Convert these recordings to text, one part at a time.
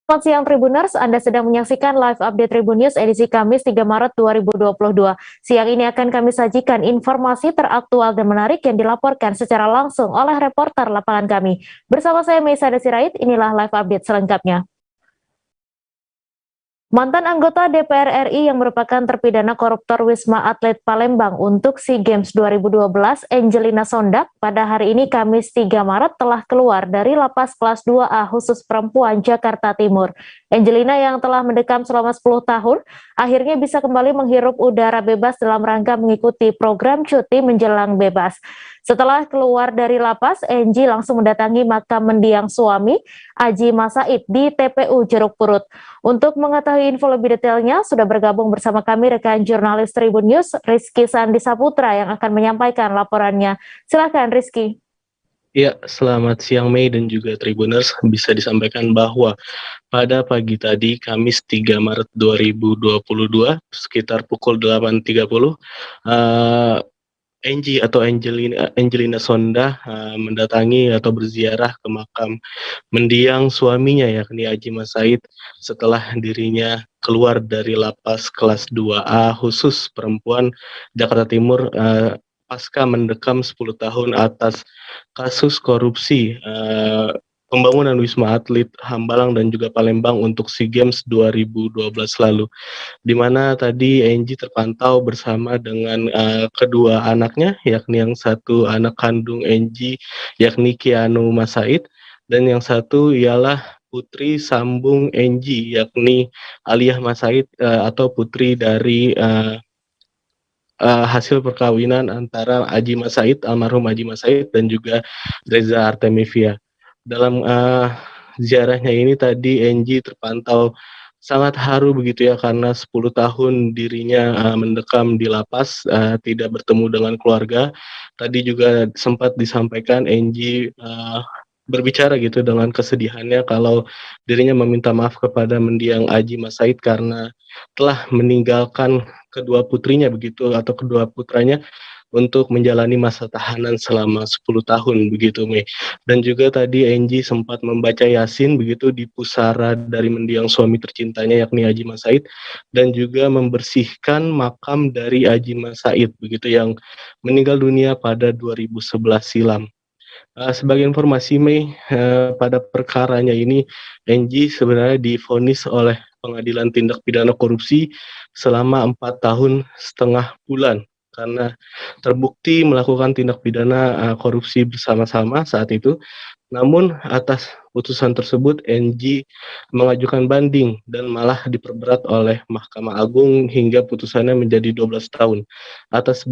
Selamat siang Tribuners, Anda sedang menyaksikan live update Tribun News edisi Kamis 3 Maret 2022. Siang ini akan kami sajikan informasi teraktual dan menarik yang dilaporkan secara langsung oleh reporter lapangan kami. Bersama saya Meisa Sirait, inilah live update selengkapnya. Mantan anggota DPR RI yang merupakan terpidana koruptor Wisma Atlet Palembang untuk SEA Games 2012, Angelina Sondak, pada hari ini Kamis 3 Maret telah keluar dari Lapas Kelas 2A khusus perempuan Jakarta Timur. Angelina yang telah mendekam selama 10 tahun, akhirnya bisa kembali menghirup udara bebas dalam rangka mengikuti program cuti menjelang bebas. Setelah keluar dari lapas, Angie langsung mendatangi makam mendiang suami, Aji Masaid, di TPU Jeruk Purut. Untuk mengetahui info lebih detailnya, sudah bergabung bersama kami rekan jurnalis Tribun News, Rizky Sandi Saputra yang akan menyampaikan laporannya. Silakan Rizky. Ya, selamat siang Mei dan juga Tribuners. Bisa disampaikan bahwa pada pagi tadi, Kamis 3 Maret 2022, sekitar pukul 8.30, Angie atau Angelina Sonda mendatangi atau berziarah ke makam mendiang suaminya yakni Aji Masaid setelah dirinya keluar dari lapas kelas 2A khusus perempuan Jakarta Timur pasca mendekam 10 tahun atas kasus korupsi pembangunan Wisma Atlet Hambalang dan juga Palembang untuk SEA Games 2012 lalu, di mana tadi Angie terpantau bersama dengan kedua anaknya, yakni yang satu anak kandung Angie, yakni Kianu Masaid, dan yang satu ialah putri sambung Angie, yakni Aliyah Masaid atau putri dari hasil perkawinan antara Aji Masaid, almarhum Aji Masaid, dan juga Reza Artemivia. Dalam ziarahnya ini tadi Angie terpantau sangat haru begitu ya, karena 10 tahun dirinya mendekam di lapas, tidak bertemu dengan keluarga. Tadi juga sempat disampaikan Angie berbicara gitu dengan kesedihannya kalau dirinya meminta maaf kepada mendiang Aji Masaid karena telah meninggalkan kedua putrinya begitu atau kedua putranya untuk menjalani masa tahanan selama 10 tahun begitu Mei. Dan juga tadi Angie sempat membaca Yasin begitu di pusara dari mendiang suami tercintanya yakni Aji Masaid, dan juga membersihkan makam dari Aji Masaid begitu yang meninggal dunia pada 2011 silam. Sebagai informasi Mei, pada perkaranya ini Angie sebenarnya divonis oleh Pengadilan Tindak Pidana Korupsi selama 4 tahun setengah bulan karena terbukti melakukan tindak pidana korupsi bersama-sama saat itu. Namun atas putusan tersebut Ng mengajukan banding dan malah diperberat oleh Mahkamah Agung hingga putusannya menjadi 12 tahun. Atas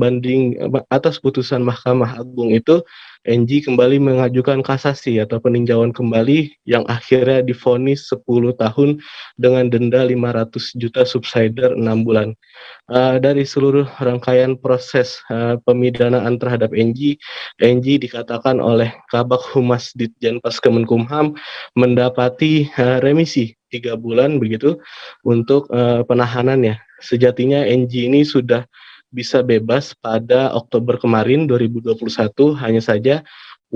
putusan Mahkamah Agung itu, Ng kembali mengajukan kasasi atau peninjauan kembali yang akhirnya divonis 10 tahun dengan denda 500 juta subsidiar 6 bulan. Dari seluruh rangkaian proses pemidanaan terhadap Ng dikatakan oleh Kabag Humas Ditjenpas Kemenkumham mendapati remisi 3 bulan begitu untuk penahanannya. Sejatinya Ng ini sudah bisa bebas pada Oktober kemarin 2021, hanya saja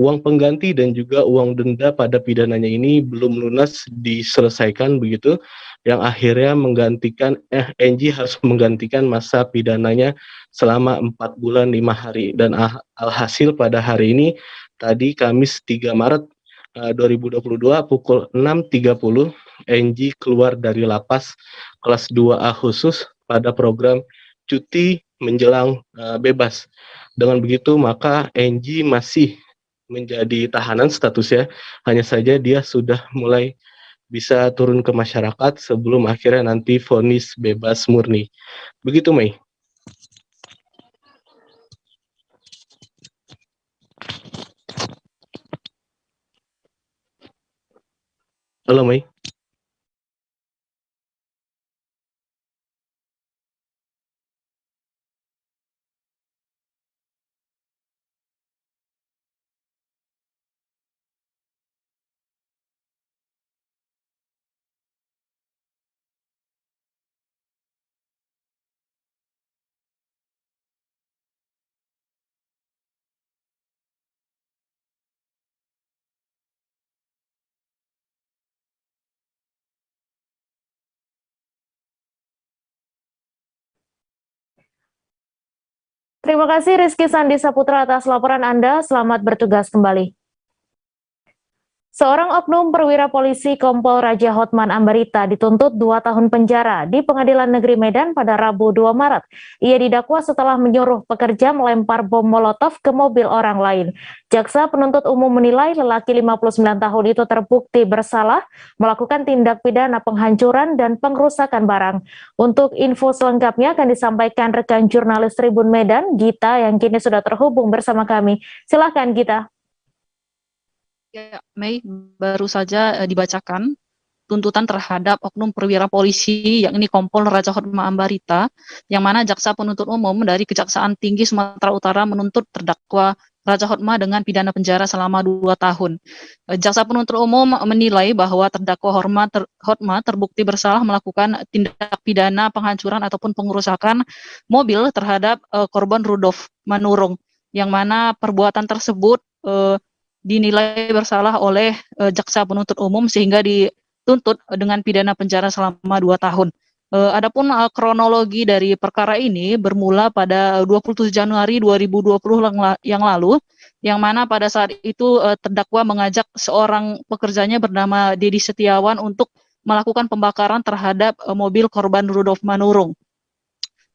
uang pengganti dan juga uang denda pada pidananya ini belum lunas diselesaikan begitu, yang akhirnya Ng harus menggantikan masa pidananya selama 4 bulan 5 hari, dan alhasil pada hari ini tadi Kamis 3 Maret 2022 pukul 6.30 Ng keluar dari lapas kelas 2A khusus pada program cuti menjelang bebas. Dengan begitu maka Ng masih menjadi tahanan statusnya, hanya saja dia sudah mulai bisa turun ke masyarakat sebelum akhirnya nanti vonis bebas murni. Begitu Mei. Halo Mei. terima kasih Rizky Sandi Saputra atas laporan Anda. Selamat bertugas kembali. Seorang oknum perwira polisi Kompol Raja Hotman Ambarita dituntut 2 tahun penjara di Pengadilan Negeri Medan pada Rabu 2 Maret. Ia didakwa setelah menyuruh pekerja melempar bom molotov ke mobil orang lain. Jaksa penuntut umum menilai lelaki 59 tahun itu terbukti bersalah melakukan tindak pidana penghancuran dan pengrusakan barang. Untuk info selengkapnya akan disampaikan rekan jurnalis Tribun Medan, Gita, yang kini sudah terhubung bersama kami. Silakan Gita. Ya, Mei, baru saja dibacakan tuntutan terhadap oknum perwira polisi yakni Kompol Raja Hotma Ambarita, yang mana jaksa penuntut umum dari Kejaksaan Tinggi Sumatera Utara menuntut terdakwa Raja Hotma dengan pidana penjara selama 2 tahun. Jaksa penuntut umum menilai bahwa terdakwa Hotma terbukti bersalah melakukan tindak pidana penghancuran ataupun pengerusakan mobil terhadap korban Rudolf Manurung, yang mana perbuatan tersebut dinilai bersalah oleh jaksa penuntut umum sehingga dituntut dengan pidana penjara selama 2 tahun. Adapun kronologi dari perkara ini bermula pada 27 Januari 2020 yang lalu, yang mana pada saat itu terdakwa mengajak seorang pekerjanya bernama Dedi Setiawan untuk melakukan pembakaran terhadap mobil korban Rudolf Manurung.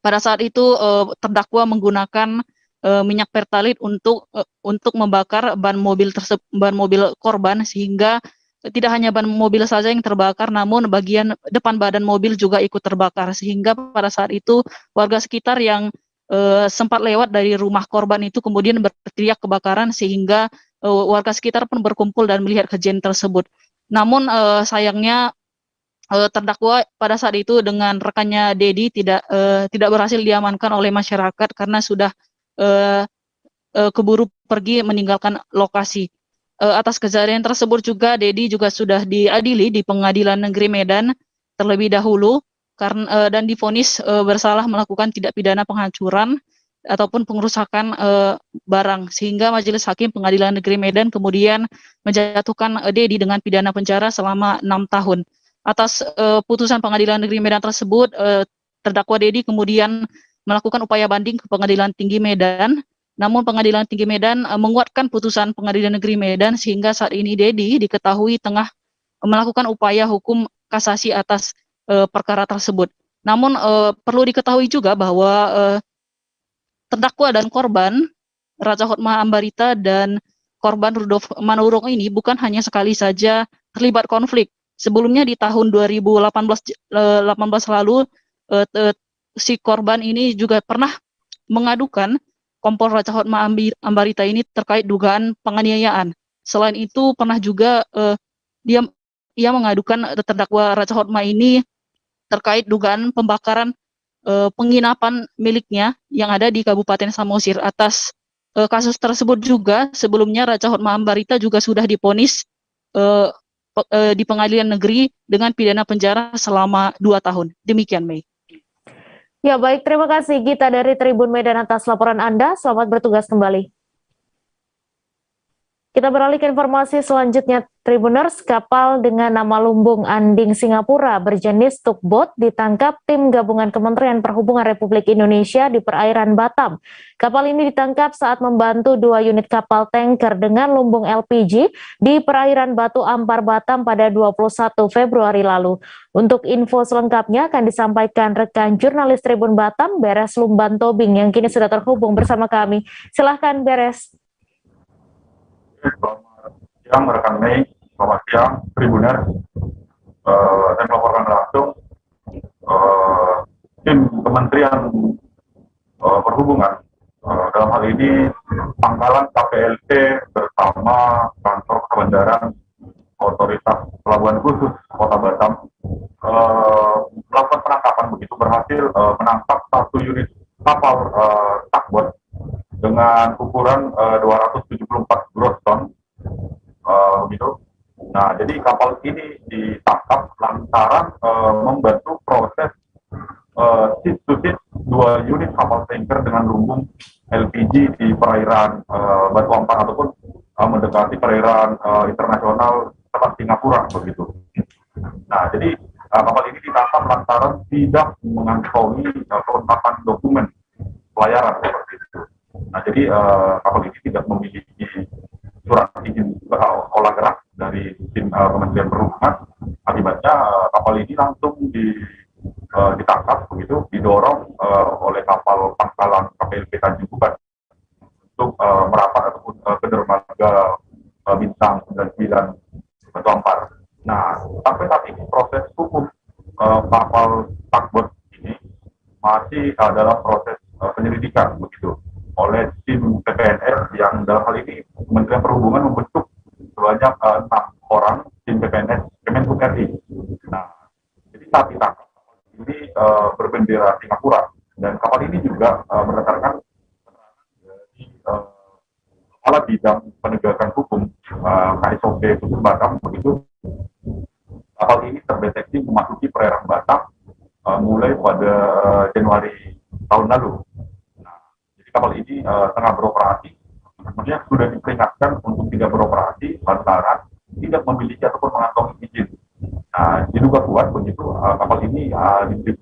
Pada saat itu terdakwa menggunakan minyak pertalit untuk membakar ban mobil korban, sehingga tidak hanya ban mobil saja yang terbakar, namun bagian depan badan mobil juga ikut terbakar, sehingga pada saat itu warga sekitar yang sempat lewat dari rumah korban itu kemudian berteriak kebakaran, sehingga warga sekitar pun berkumpul dan melihat kejadian tersebut. Namun sayangnya terdakwa pada saat itu dengan rekannya Dedi tidak berhasil diamankan oleh masyarakat karena sudah keburu pergi meninggalkan lokasi. Atas kejadian tersebut juga Dedi juga sudah diadili di Pengadilan Negeri Medan terlebih dahulu dan divonis bersalah melakukan tindak pidana penghancuran ataupun pengerusakan barang, sehingga Majelis Hakim Pengadilan Negeri Medan kemudian menjatuhkan Dedi dengan pidana penjara selama 6 tahun. Atas putusan Pengadilan Negeri Medan tersebut, terdakwa Dedi kemudian melakukan upaya banding ke Pengadilan Tinggi Medan, namun Pengadilan Tinggi Medan menguatkan putusan Pengadilan Negeri Medan, sehingga saat ini Dedi diketahui tengah melakukan upaya hukum kasasi atas perkara tersebut. Namun perlu diketahui juga bahwa terdakwa dan korban Raja Hotma Ambarita dan korban Rudolf Manurung ini bukan hanya sekali saja terlibat konflik. Sebelumnya di tahun 2018 lalu si korban ini juga pernah mengadukan Kompol Raja Hotma Ambarita ini terkait dugaan penganiayaan. Selain itu pernah juga ia mengadukan terdakwa Raja Hotma ini terkait dugaan pembakaran penginapan miliknya yang ada di Kabupaten Samosir. Atas kasus tersebut juga sebelumnya Raja Hotma Ambarita juga sudah divonis di Pengadilan Negeri dengan pidana penjara selama 2 tahun. Demikian, Mei. Ya baik, terima kasih Gita dari Tribun Medan atas laporan Anda. Selamat bertugas kembali. Kita beralih ke informasi selanjutnya, Tribuners. Kapal dengan nama Lumbung Anding Singapura berjenis tugboat ditangkap tim gabungan Kementerian Perhubungan Republik Indonesia di perairan Batam. Kapal ini ditangkap saat membantu 2 unit kapal tanker dengan lumbung LPG di perairan Batu Ampar Batam pada 21 Februari lalu. Untuk info selengkapnya akan disampaikan rekan jurnalis Tribun Batam, Beres Lumban Tobing, yang kini sudah terhubung bersama kami. Silahkan Beres. Selamat siang rekan Mei, selamat siang Tribuner. Saya melaporkan langsung tim Kementerian Perhubungan, dalam hal ini Pangkalan KPLT bersama kantor kebandaran Otoritas Pelabuhan Khusus Kota Batam melakukan penangkapan, begitu berhasil menangkap 1 unit kapal tugboat dengan ukuran 274 gross ton, gitu. Nah, jadi kapal ini ditangkap lantaran membantu proses seat to seat 2 unit kapal tanker dengan lumbung LPG di perairan Batu Ampar ataupun mendekati perairan internasional Selat Singapura, begitu. Nah, jadi kapal ini ditangkap lantaran tidak mengantongi kelengkapan dokumen pelayaran seperti itu. Nah, jadi kapal ini tidak memiliki surat izin olah gerak dari tim Kementerian Perhubungan. Akibatnya kapal ini langsung ditangkap begitu, didorong oleh kapal pangkalan KPLP Tanjung Uban untuk merapat ataupun ke dermaga Bintang 99 Batu Ampar. Nah, sampai saat ini proses hukum kapal tugboat ini masih dalam proses penyelidikan begitu oleh tim PPNS yang dalam hal ini Kementerian Perhubungan membentuk sebanyak 6 orang tim PPNS Kemenhub RI. Nah, jadi saat ditangkap ini berbendera Singapura dan kapal ini juga berdasarkan dari Kepala Bidang Penegakan Hukum KSOP Khusus Batam begitu, kapal ini terdeteksi memasuki perairan Batam mulai pada Januari tahun lalu. Nah, jadi kapal ini tengah beroperasi, kemudian sudah diperingatkan untuk tidak beroperasi lantaran tidak memiliki ataupun mengantongi izin. Nah, diduga kuat begitu kapal ini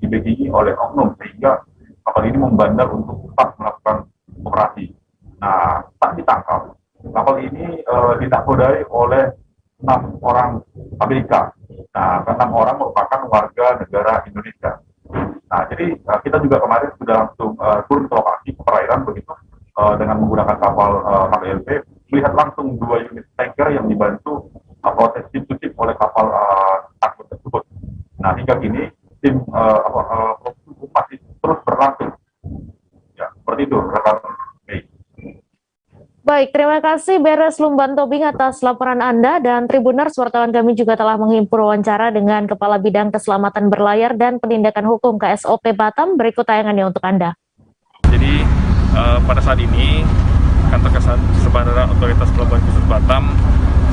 dibackingi oleh oknum sehingga kapal ini membandel untuk tetap melakukan operasi. Nah, saat ditangkap, kapal ini dinakodai oleh 6 orang Amerika. Nah, 6 orang merupakan warga negara Indonesia. Nah, jadi kita juga kemarin sudah langsung turun ke lokasi ke perairan begitu dengan menggunakan kapal KPLP, melihat langsung 2 unit tanker yang dibantu proses ship-to-ship oleh kapal tugboat tersebut. Nah, hingga kini tim proses hukum masih terus berlangsung. Ya, seperti itu rekan Mei. Baik, terima kasih Beres Lumban Tobing atas laporan Anda, dan Tribuners, wartawan kami juga telah menghimpun wawancara dengan Kepala Bidang Keselamatan Berlayar dan Penindakan Hukum KSOP Batam. Berikut tayangannya untuk Anda. Jadi pada saat ini Kantor Kesehatan Bandara Otoritas Pelabuhan Khusus Batam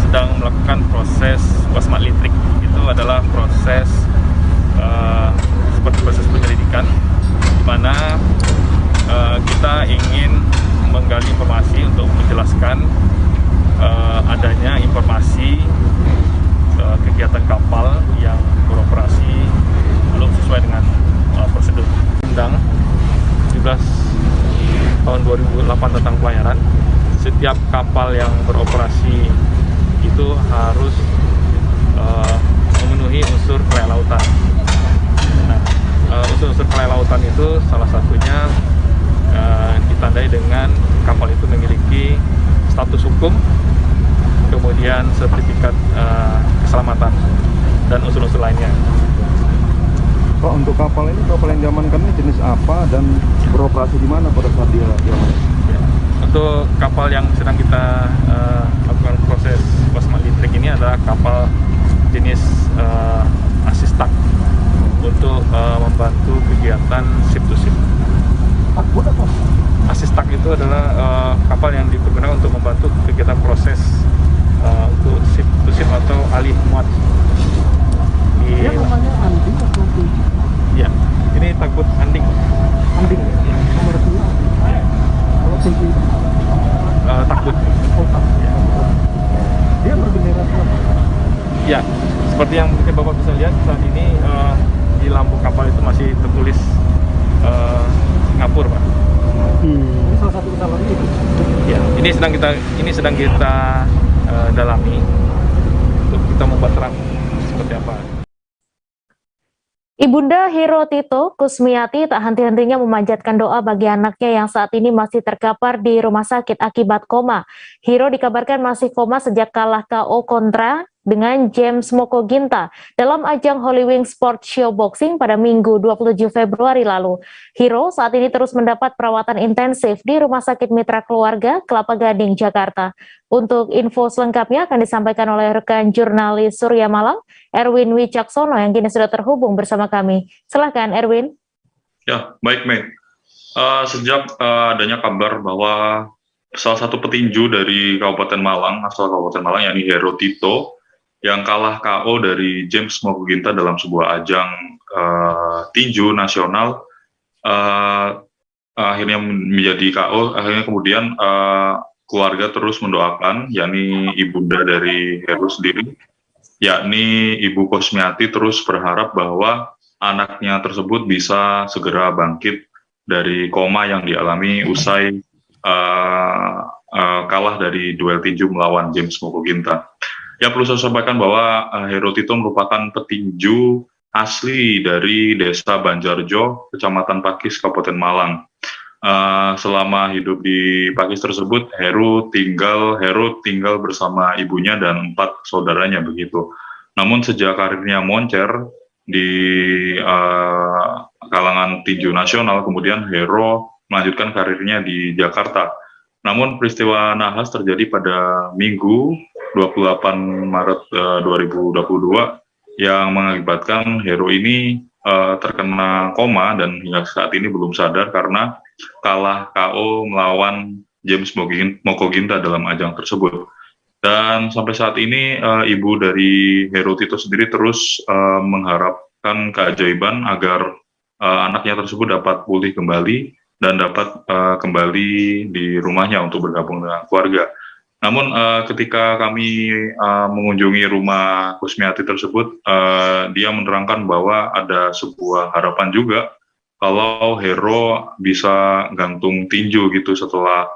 sedang melakukan proses wasmat litrik. Itu adalah proses seperti proses penyelidikan, di mana kita ingin menggali informasi untuk menjelaskan adanya informasi kegiatan kapal yang beroperasi belum sesuai dengan prosedur. Undang 17 tahun 2008 tentang pelayaran, setiap kapal yang beroperasi itu harus memenuhi unsur kelautan. Nah, unsur kelautan itu salah satunya ditandai dengan kapal itu memiliki status hukum, kemudian sertifikat keselamatan, dan unsur-unsur lainnya. Pak, untuk kapal ini, kapal yang diamankan ini jenis apa dan beroperasi di mana pada saat dia diamankan? Ya. Untuk kapal yang sedang kita lakukan proses wasmat litrik ini adalah kapal jenis Asistak untuk membantu kegiatan ship-to-ship. Asistak itu adalah kapal yang dipergunakan untuk membantu kegiatan proses untuk ship-to-ship atau alih muat. Dia namanya Anding atau Ya, ini takut Anding. Anding ya? Nomor 2. Kalau tinggi Takut. ya. Dia berbendera apa? Ya, seperti yang mungkin Bapak bisa lihat saat ini di lampu kapal itu masih tertulis Singapura, Pak. Ini salah satu kesalahan itu. Ya, ini sedang kita dalami untuk kita membuat terang seperti apa. Ibunda Hiro Tito Kusmiati tak henti-hentinya memanjatkan doa bagi anaknya yang saat ini masih terkapar di rumah sakit akibat koma. Hiro dikabarkan masih koma sejak kalah KO kontra dengan James Moko Ginta dalam ajang Holy Wing Sport Show Boxing pada Minggu 27 Februari lalu. Hiro saat ini terus mendapat perawatan intensif di Rumah Sakit Mitra Keluarga, Kelapa Gading, Jakarta. Untuk info selengkapnya akan disampaikan oleh rekan jurnalis Surya Malang, Erwin Wicaksono, yang kini sudah terhubung bersama kami. Silakan Erwin. Ya, baik Mei. Sejak adanya kabar bahwa salah satu petinju dari Kabupaten Malang, asal Kabupaten Malang, yakni Hiro Tito, yang kalah KO dari James Moko Ginta dalam sebuah ajang tinju nasional, akhirnya menjadi KO. Akhirnya kemudian keluarga terus mendoakan, yakni ibunda dari Hero sendiri, yakni Ibu Kusmiati, terus berharap bahwa anaknya tersebut bisa segera bangkit dari koma yang dialami usai kalah dari duel tinju melawan James Mokoginta. Ya, perlu saya sampaikan bahwa Hero Tito merupakan petinju asli dari Desa Banjarjo, Kecamatan Pakis, Kabupaten Malang. Selama hidup di Pakis tersebut, Hero tinggal bersama ibunya dan 4 saudaranya begitu. Namun sejak karirnya moncer di kalangan tinju nasional, kemudian Hero melanjutkan karirnya di Jakarta. Namun peristiwa nahas terjadi pada Minggu 28 Maret 2022 yang mengakibatkan Hero ini terkena koma dan hingga saat ini belum sadar karena kalah KO melawan James Mokoginta dalam ajang tersebut. Dan sampai saat ini ibu dari Hero Tito sendiri terus mengharapkan keajaiban agar anaknya tersebut dapat pulih kembali dan dapat kembali di rumahnya untuk bergabung dengan keluarga. Namun ketika kami mengunjungi rumah Kusmiati tersebut, dia menerangkan bahwa ada sebuah harapan juga kalau Hero bisa gantung tinju gitu setelah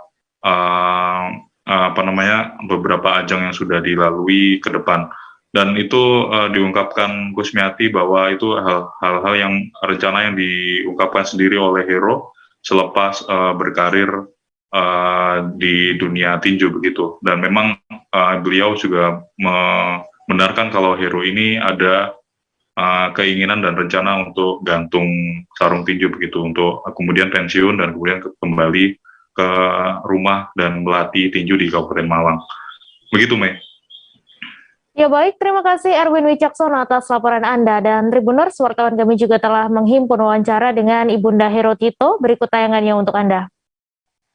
beberapa ajang yang sudah dilalui ke depan. Dan itu diungkapkan Kusmiati bahwa itu hal-hal yang rencana yang diungkapkan sendiri oleh Hero selepas berkarir di dunia tinju begitu. Dan memang beliau juga membenarkan kalau Hero ini ada keinginan dan rencana untuk gantung sarung tinju begitu, untuk kemudian pensiun dan kemudian kembali ke rumah dan melatih tinju di Kabupaten Malang. Begitu, Mei. Ya baik, terima kasih Erwin Wicaksono atas laporan Anda. Dan Tribuners, wartawan kami juga telah menghimpun wawancara dengan Ibunda Hero Tito. Berikut tayangannya untuk Anda.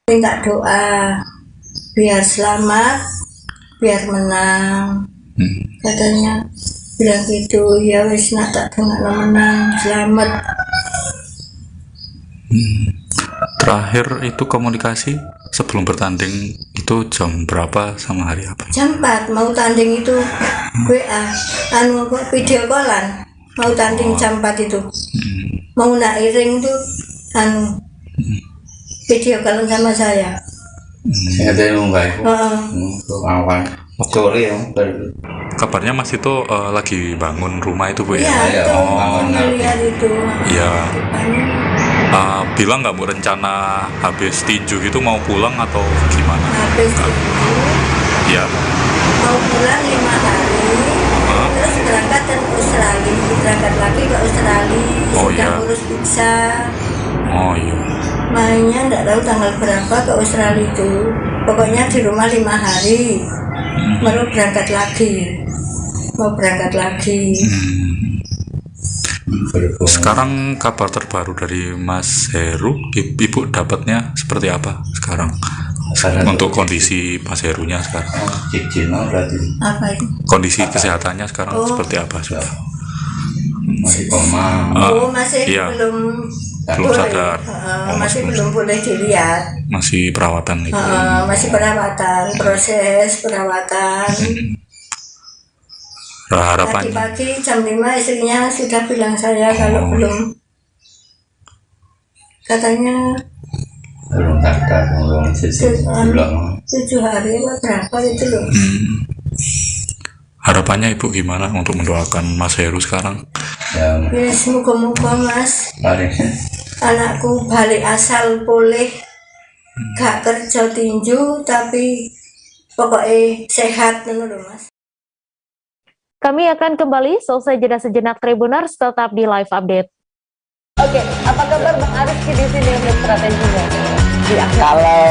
Minta doa biar selamat, biar menang. Katanya bilang gitu, ya wis nak tak dengar menang, selamat. Terakhir itu komunikasi sebelum bertanding itu jam berapa sama hari apa? Jam 4 mau tanding itu WA, video callan, mau tanding jam 4 itu. Mau nak iring itu video callan sama saya. Saya mau baik. Awal. Sore ya. Kabarnya Mas itu lagi bangun rumah itu Bu ya? Iya, lihat itu. Iya. Bilang nggak Bu rencana habis tinju gitu mau pulang atau gimana? Habis tinju. Iya. Mau pulang 5 hari. Terus berangkat ke Australia, berangkat lagi ke Australia. Oh sudah iya. Urus visa. Oh iya. Mainnya nggak tahu tanggal berapa ke Australia itu. Pokoknya di rumah 5 hari. Baru berangkat lagi. Mau berangkat lagi. Sekarang kabar terbaru dari Mas Heru, Ibu dapatnya seperti apa sekarang? Untuk kondisi Mas Herunya sekarang? Apa itu? Kondisi kesehatannya sekarang seperti apa sudah? Masih koma. Masih iya. belum sadar. Masih belum boleh dilihat. Masih perawatan itu. Masih perawatan, proses perawatan. Harapannya Pagi-pagi jam 5 istrinya sudah bilang saya kalau belum, katanya belum ada, belum 7 hari atau berapa itu loh. Harapannya Ibu gimana untuk mendoakan Mas Heru sekarang? Ya, Semoga-moga Mas, anakku balik asal pulih, gak kerja tinju tapi pokoknya sehat dulu loh Mas. Kami akan kembali selesai jeda sejenak Tribuners, tetap di live update. Oke, apa kabar Bang Arifki di sini untuk strateginya? Kalau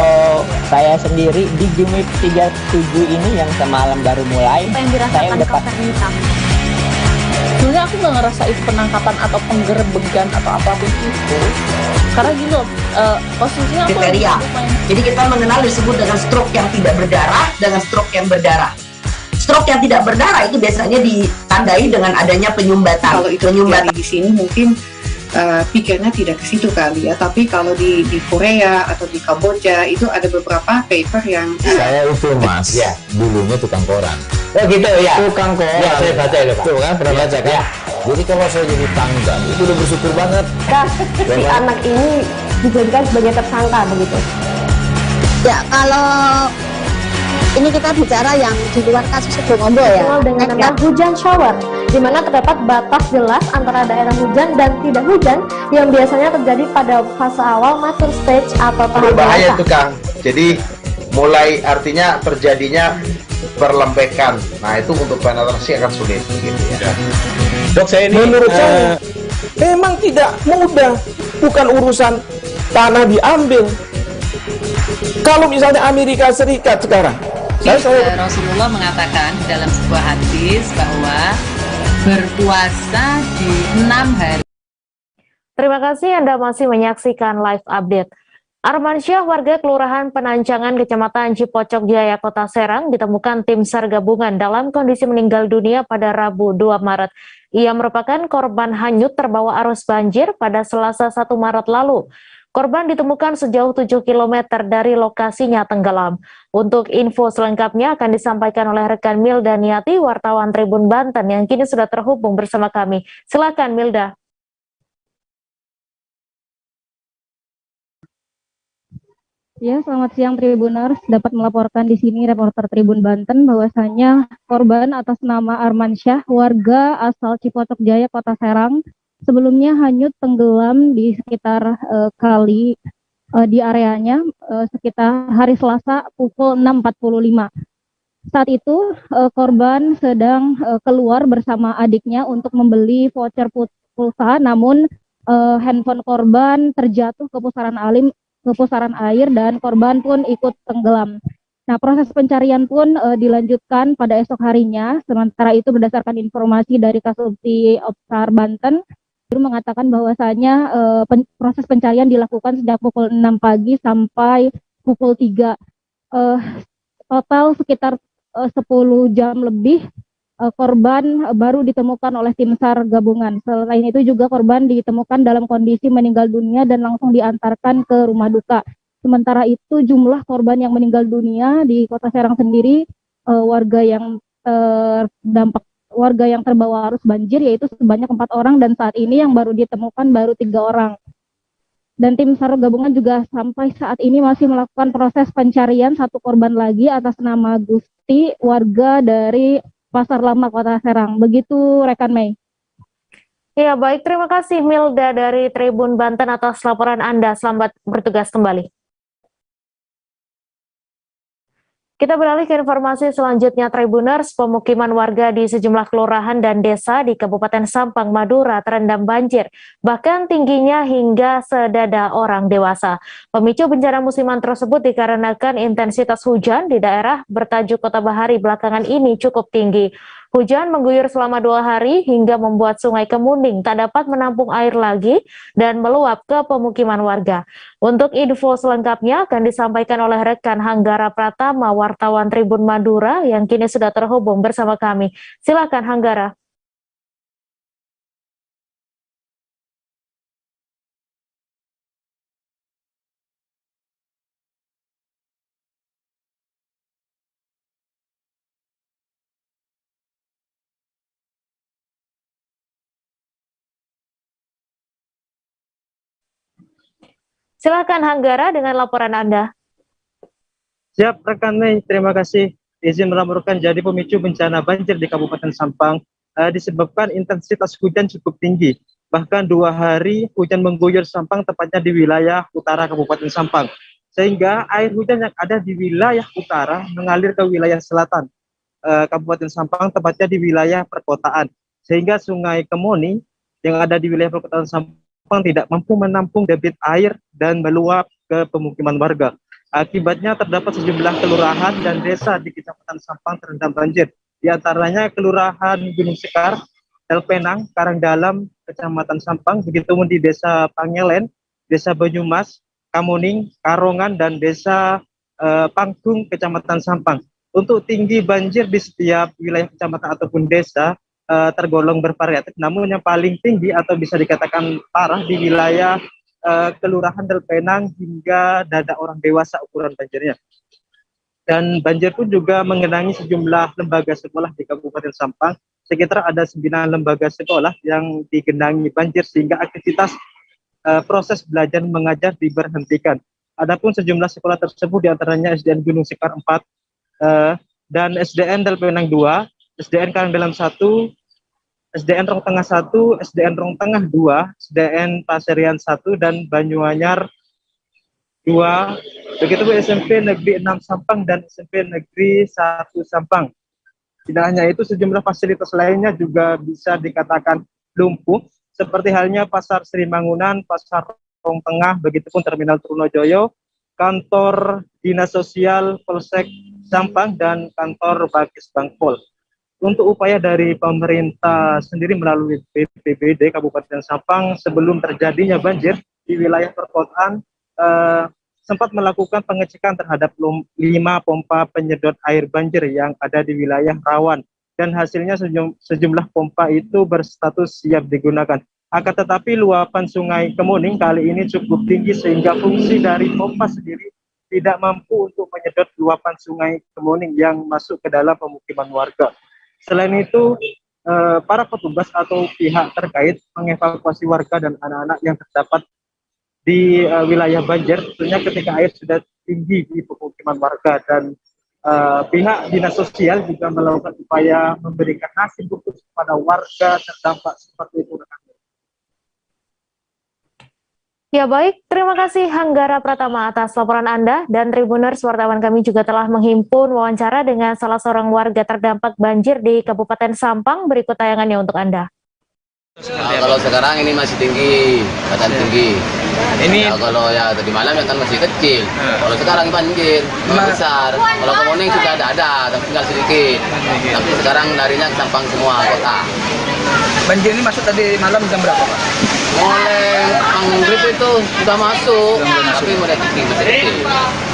saya sendiri di Game Week 37 ini yang semalam baru mulai, Apa yang dirasakan Cover Hitam? Sebenarnya aku nggak ngerasa itu penangkapan atau penggerbegan atau apapun itu. Karena gini loh, posisinya aku kriteria. Jadi kita mengenal disebut dengan stroke yang tidak berdarah dengan stroke yang berdarah. Stroke yang tidak berdarah itu biasanya ditandai dengan adanya penyumbatan. Kalau itu penyumbatan di sini mungkin pikirnya tidak ke situ kali ya, tapi kalau di Korea atau di Kamboja itu ada beberapa paper yang saya itu Mas, ya, dulunya tukang koran. Oh gitu ya. Tukang koran. Ya, saya baca itu Pak. Tuh kan, pernah baca kan? Ya. Jadi kalau saya jadi tanggal itu udah bersyukur banget. Si anak ini dijadikan sebagai tersangka begitu. Ya, kalau ini kita bicara yang di luar kasus Situbondo ya. Dengan nama hujan shower, di mana terdapat batas jelas antara daerah hujan dan tidak hujan yang biasanya terjadi pada fase awal mature stage atau tahap berbahaya itu Kang. Jadi mulai artinya terjadinya perlembekan. Nah itu untuk penetrasi akan sulit gitu ya. Dok, saya ini menurut saya memang tidak mudah, bukan urusan tanah diambil. Kalau misalnya Amerika Serikat sekarang, Rasulullah mengatakan dalam sebuah hadis bahwa berpuasa di 6 hari. Terima kasih Anda masih menyaksikan live update. Armansyah, warga Kelurahan Penancangan, Kecamatan Cipocok Jaya, Kota Serang, ditemukan tim SAR gabungan dalam kondisi meninggal dunia pada Rabu 2 Maret. Ia merupakan korban hanyut terbawa arus banjir pada Selasa 1 Maret lalu. Korban ditemukan sejauh 7 km dari lokasinya tenggelam. Untuk info selengkapnya akan disampaikan oleh rekan Milda Niati, wartawan Tribun Banten yang kini sudah terhubung bersama kami. Silakan Milda. Ya, selamat siang Tribuners. Dapat melaporkan di sini reporter Tribun Banten bahwasanya korban atas nama Armansyah, warga asal Cipocok Jaya, Kota Serang, sebelumnya hanyut tenggelam di sekitar kali di areanya sekitar hari Selasa pukul 6.45. Saat itu korban sedang keluar bersama adiknya untuk membeli voucher pulsa, namun handphone korban terjatuh ke pusaran air dan korban pun ikut tenggelam. Nah, proses pencarian pun dilanjutkan pada esok harinya. Sementara itu berdasarkan informasi dari Kasubdi Opsar Banten mengatakan bahwasanya proses pencarian dilakukan sejak pukul 6 pagi sampai pukul 3. Total sekitar 10 jam lebih korban baru ditemukan oleh tim SAR gabungan. Selain itu juga korban ditemukan dalam kondisi meninggal dunia dan langsung diantarkan ke rumah duka. Sementara itu jumlah korban yang meninggal dunia di Kota Serang sendiri warga yang terbawa arus banjir yaitu sebanyak 4 orang dan saat ini yang baru ditemukan baru 3 orang. Dan tim SAR gabungan juga sampai saat ini masih melakukan proses pencarian satu korban lagi atas nama Gusti, warga dari Pasar Lama Kota Serang. Begitu rekan Mei. Ya baik, terima kasih Milda dari Tribun Banten atas laporan Anda. Selamat bertugas kembali. Kita beralih ke informasi selanjutnya Tribuners. Pemukiman warga di sejumlah kelurahan dan desa di Kabupaten Sampang, Madura terendam banjir, bahkan tingginya hingga sedada orang dewasa. Pemicu bencana musiman tersebut dikarenakan intensitas hujan di daerah bertajuk Kota Bahari belakangan ini cukup tinggi. Hujan mengguyur selama 2 hari hingga membuat Sungai Kemuning tak dapat menampung air lagi dan meluap ke pemukiman warga. Untuk info selengkapnya akan disampaikan oleh rekan Hanggara Pratama, wartawan Tribun Madura yang kini sudah terhubung bersama kami. Silakan Hanggara. Silakan Hanggara dengan laporan Anda. Siap rekan Mei, terima kasih. Izin melaporkan jadi pemicu bencana banjir di Kabupaten Sampang disebabkan intensitas hujan cukup tinggi. Bahkan 2 hari hujan mengguyur Sampang tepatnya di wilayah utara Kabupaten Sampang. Sehingga air hujan yang ada di wilayah utara mengalir ke wilayah selatan Kabupaten Sampang tepatnya di wilayah perkotaan. Sehingga Sungai Kemuning yang ada di wilayah perkotaan Sampang tidak mampu menampung debit air dan meluap ke pemukiman warga. Akibatnya terdapat sejumlah kelurahan dan desa di Kecamatan Sampang terendam banjir. Di antaranya Kelurahan Gunung Sekar, Telpenang, Karangdalam, Kecamatan Sampang, begitu pun di Desa Pangelen, Desa Banyumas, Kamuning, Karongan, dan Desa Panggung, Kecamatan Sampang. Untuk tinggi banjir di setiap wilayah kecamatan ataupun desa tergolong bervariatif, namun yang paling tinggi atau bisa dikatakan parah di wilayah Kelurahan Telpenang hingga dada orang dewasa ukuran banjirnya. Dan banjir pun juga mengenangi sejumlah lembaga sekolah di Kabupaten Sampang. Sekitar ada 9 lembaga sekolah yang digenangi banjir sehingga aktivitas proses belajar mengajar diberhentikan. Adapun sejumlah sekolah tersebut diantaranya SDN Gunung Sekar 4 dan SDN Delpenang 2, SDN Karangdalam 1, SDN Rong Tengah 1, SDN Rong Tengah 2, SDN Pasirian 1, dan Banyuanyar 2. Begitu SMP Negeri 6 Sampang dan SMP Negeri 1 Sampang. Tidak hanya itu, sejumlah fasilitas lainnya juga bisa dikatakan lumpuh, seperti halnya Pasar Sri Mangunan, Pasar Rong Tengah, begitupun Terminal Trunojoyo, kantor Dinas Sosial Polsek Sampang, dan kantor Bakis Bangpol. Untuk upaya dari pemerintah sendiri melalui BPBD Kabupaten Sampang sebelum terjadinya banjir di wilayah perkotaan sempat melakukan pengecekan terhadap 5 pompa penyedot air banjir yang ada di wilayah rawan, dan hasilnya sejumlah pompa itu berstatus siap digunakan. Akan tetapi luapan Sungai Kemuning kali ini cukup tinggi sehingga fungsi dari pompa sendiri tidak mampu untuk menyedot luapan Sungai Kemuning yang masuk ke dalam pemukiman warga. Selain itu, para petugas atau pihak terkait mengevakuasi warga dan anak-anak yang terdapat di wilayah banjir, tentunya ketika air sudah tinggi di pemukiman warga, dan pihak Dinas Sosial juga melakukan upaya memberikan nasi bungkus kepada warga terdampak seperti itu. Ya baik, terima kasih Hanggara Pratama atas laporan Anda, dan Tribuners, wartawan kami juga telah menghimpun wawancara dengan salah seorang warga terdampak banjir di Kabupaten Sampang. Berikut tayangannya untuk Anda. Kalau sekarang ini masih tinggi, badan tinggi. Ini kalau ya tadi malam ya kan masih kecil. Kalau sekarang banjir besar. Kalau Kemuning sudah ada, tapi tinggal sedikit. Tapi sekarang larinya ke Sampang semua kota. Banjir ini masuk tadi malam jam berapa, Pak? Mulai maghrib itu sudah masuk, tapi mulai tinggi sedikit.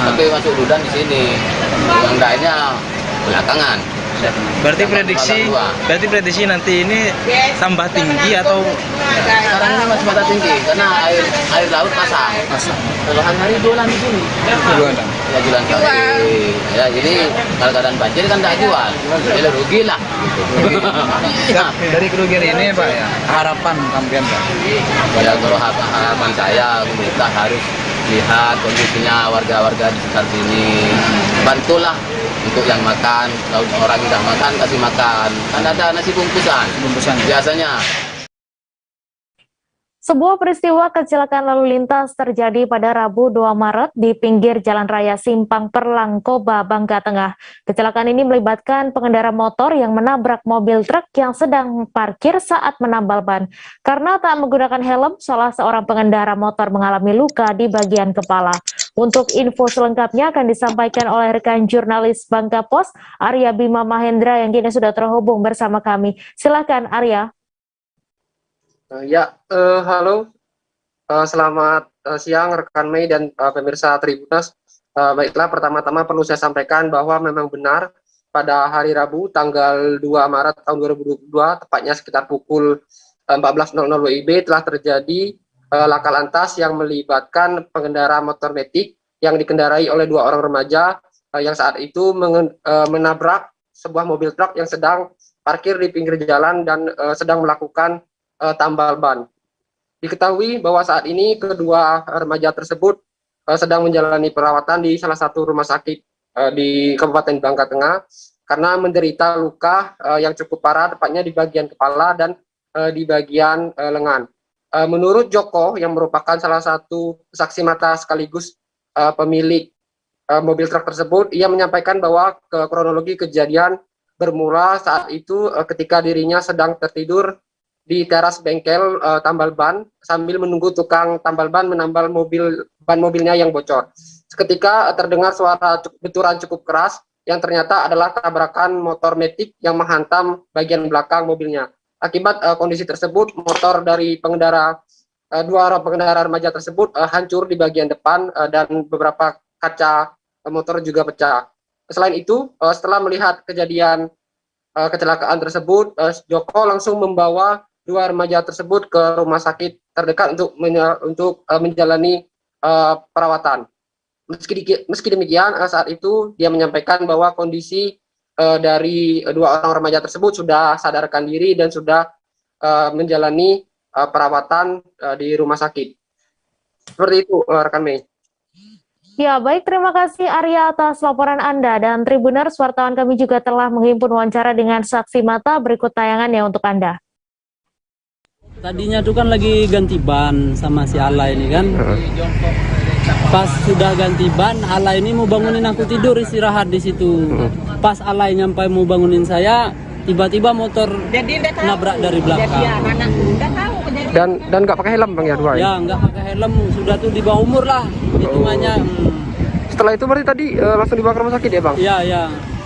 Tapi masuk dudan di sini. Yang lainnya belakangan. Berarti prediksi nanti ini tambah tinggi atau sekarang ini masih batas tinggi karena air laut pasang. Kalau hari jualan di sini. Ya jualan kaki. Ya jadi kalau keadaan banjir kan tidak jual, jadi rugi lah. Dari kerugian ini Pak ya, harapan sampean Pak? Ya kalau harapan saya pemerintah harus lihat kondisinya warga-warga di sekitar sini, bantulah untuk yang makan. Kalau orang tidak makan kasih makan, kan ada nasi bungkusan biasanya. Sebuah peristiwa kecelakaan lalu lintas terjadi pada Rabu 2 Maret di pinggir Jalan Raya Simpang Perlang, Koba, Bangka Tengah. Kecelakaan ini melibatkan pengendara motor yang menabrak mobil truk yang sedang parkir saat menambal ban. Karena tak menggunakan helm, salah seorang pengendara motor mengalami luka di bagian kepala. Untuk info selengkapnya akan disampaikan oleh rekan jurnalis Bangka Post, Arya Bima Mahendra, yang kini sudah terhubung bersama kami. Silakan Arya. Halo, selamat siang rekan Mei dan pemirsa Tribuners. Baiklah, pertama-tama perlu saya sampaikan bahwa memang benar pada hari Rabu tanggal 2 Maret tahun 2022, tepatnya sekitar pukul 14.00 WIB, telah terjadi laka lantas yang melibatkan pengendara motor metik yang dikendarai oleh 2 orang remaja yang saat itu menabrak sebuah mobil truk yang sedang parkir di pinggir jalan dan sedang melakukan tambal ban. Diketahui bahwa saat ini kedua remaja tersebut sedang menjalani perawatan di salah satu rumah sakit di Kabupaten Bangka Tengah karena menderita luka yang cukup parah, tepatnya di bagian kepala dan di bagian lengan. Menurut Joko yang merupakan salah satu saksi mata sekaligus pemilik mobil truk tersebut, ia menyampaikan bahwa kronologi kejadian bermula saat itu ketika dirinya sedang tertidur di teras bengkel tambal ban sambil menunggu tukang tambal ban menambal ban mobilnya yang bocor. Seketika terdengar suara benturan cukup keras yang ternyata adalah tabrakan motor metik yang menghantam bagian belakang mobilnya. Akibat kondisi tersebut, motor dari dua orang pengendara remaja tersebut hancur di bagian depan dan beberapa kaca motor juga pecah. Selain itu, setelah melihat kejadian kecelakaan tersebut, Joko langsung membawa 2 remaja tersebut ke rumah sakit terdekat untuk menjalani perawatan. Meski demikian, saat itu dia menyampaikan bahwa kondisi dari 2 orang remaja tersebut sudah sadarkan diri dan sudah menjalani perawatan di rumah sakit. Seperti itu, rekan Mei. Ya, baik, terima kasih Arya atas laporan Anda. Dan Tribuners, wartawan kami juga telah menghimpun wawancara dengan saksi mata, berikut tayangannya untuk Anda. Tadinya tuh kan lagi ganti ban sama si Ala ini kan. Pas sudah ganti ban, Ala ini mau bangunin aku tidur istirahat di situ. Pas Ala nyampe mau bangunin saya, tiba-tiba motor nabrak dari belakang. Dan nggak pakai helm bang ya dua? Ya nggak pakai helm, sudah tuh di bawah umur lah hitungannya. Setelah itu berarti tadi langsung dibawa ke rumah sakit ya bang? Iya ya.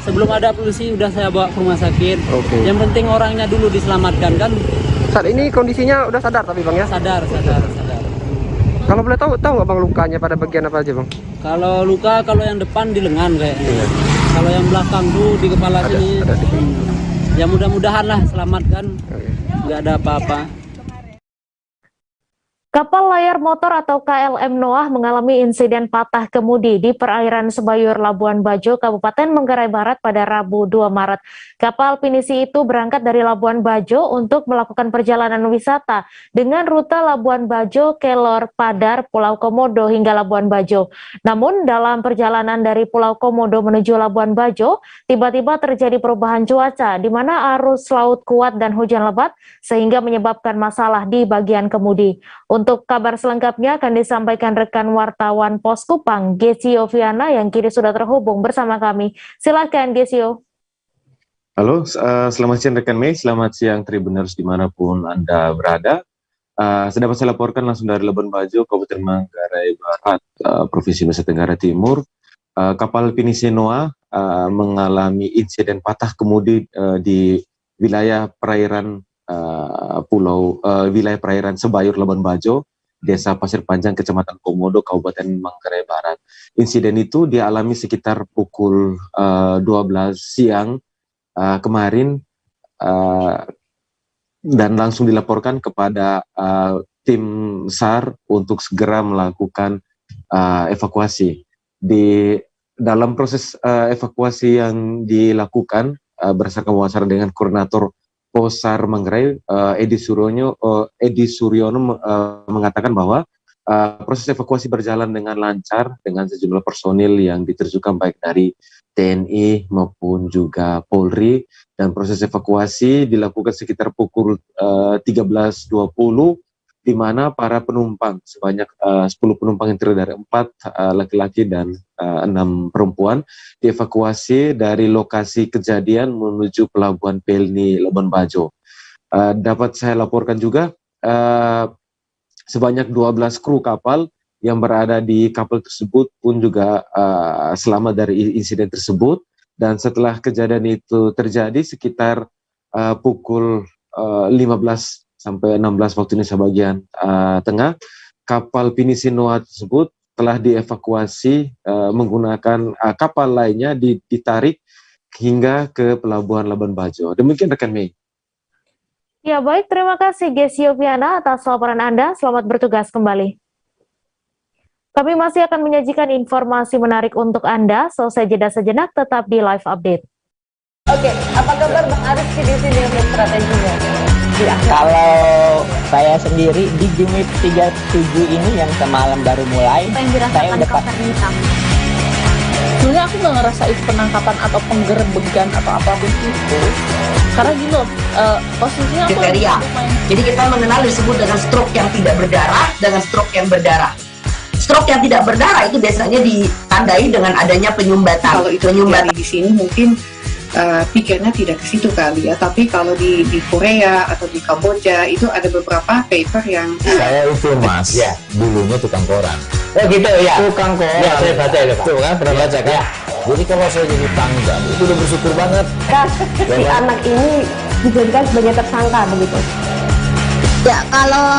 Sebelum ada polisi udah saya bawa ke rumah sakit. Yang penting orangnya dulu diselamatkan kan. Saat ini kondisinya udah sadar tapi bang ya? Sadar. Kalau boleh tahu nggak bang lukanya pada bagian apa aja bang? Kalau luka, kalau yang depan di lengan kayaknya. Kalau yang belakang tuh di kepala sini. Ya mudah-mudahan lah selamat kan. Nggak ada apa-apa. Kapal layar motor atau KLM Noah mengalami insiden patah kemudi di perairan Sebayur, Labuan Bajo, Kabupaten Manggarai Barat pada Rabu 2 Maret. Kapal pinisi itu berangkat dari Labuan Bajo untuk melakukan perjalanan wisata dengan rute Labuan Bajo, Kelor, Padar, Pulau Komodo hingga Labuan Bajo. Namun dalam perjalanan dari Pulau Komodo menuju Labuan Bajo, tiba-tiba terjadi perubahan cuaca di mana arus laut kuat dan hujan lebat sehingga menyebabkan masalah di bagian kemudi. Untuk kabar selengkapnya akan disampaikan rekan wartawan Pos Kupang, Gesio Viana, yang kini sudah terhubung bersama kami. Silakan, Gesio. Halo, selamat siang rekan Mei, selamat siang Tribuners dimanapun Anda berada. Dapat saya laporkan langsung dari Labuan Bajo, Kabupaten Manggarai Barat, Provinsi Nusa Tenggara Timur. Kapal pinisi Noah mengalami insiden patah kemudi di wilayah perairan wilayah perairan Sebayur, Labuan Bajo, Desa Pasir Panjang, Kecamatan Komodo, Kabupaten Manggarai Barat. Insiden itu dialami sekitar pukul 12 siang kemarin dan langsung dilaporkan kepada tim SAR untuk segera melakukan evakuasi. Di dalam proses evakuasi yang dilakukan berdasarkan wawancara dengan koordinator Posar Manggarai, Edi Suryono mengatakan bahwa proses evakuasi berjalan dengan lancar dengan sejumlah personil yang diterjunkan baik dari TNI maupun juga Polri, dan proses evakuasi dilakukan sekitar pukul 13.20 di mana para penumpang sebanyak 10 penumpang yang terdiri dari 4 laki-laki dan 6 perempuan dievakuasi dari lokasi kejadian menuju Pelabuhan Pelni, Labuan Bajo. Dapat saya laporkan juga sebanyak 12 kru kapal yang berada di kapal tersebut pun juga selamat dari insiden tersebut, dan setelah kejadian itu terjadi sekitar pukul 15 sampai 16 waktu Indonesia bagian tengah, kapal pinisi Noah tersebut telah dievakuasi menggunakan kapal lainnya ditarik hingga ke Pelabuhan Labuan Bajo. Demikian rekan Mei. Ya baik, terima kasih Gesio Viana atas laporan Anda. Selamat bertugas kembali. Kami masih akan menyajikan informasi menarik untuk Anda. Selesai jeda sejenak, tetap di Live Update. Oke, apa kabar Bang Arif di sini untuk strateginya? Kalau saya sendiri di Jumip 37 ini yang semalam baru mulai, saya udah sebenarnya aku nggak ngerasa itu penangkapan atau penggerebegan atau apapun itu, karena gini loh, posisinya aku kriteria. Jadi kita mengenal disebut dengan stroke yang tidak berdarah dengan stroke yang berdarah. Stroke yang tidak berdarah itu biasanya ditandai dengan adanya penyumbatan. Kalau itu terjadi di sini mungkin pikirnya tidak ke situ kali ya, tapi kalau di Korea atau di Kamboja itu ada beberapa paper yang saya itu mas, ya dulunya tukang koran. Oh gitu ya, tukang koran. Ya saya baca ya Pak. Tuh kan pernah baca kan? Jadi kalau saya jadi tanggal itu udah bersyukur banget. Si anak ini dijadikan sebagai tersangka begitu. Ya kalau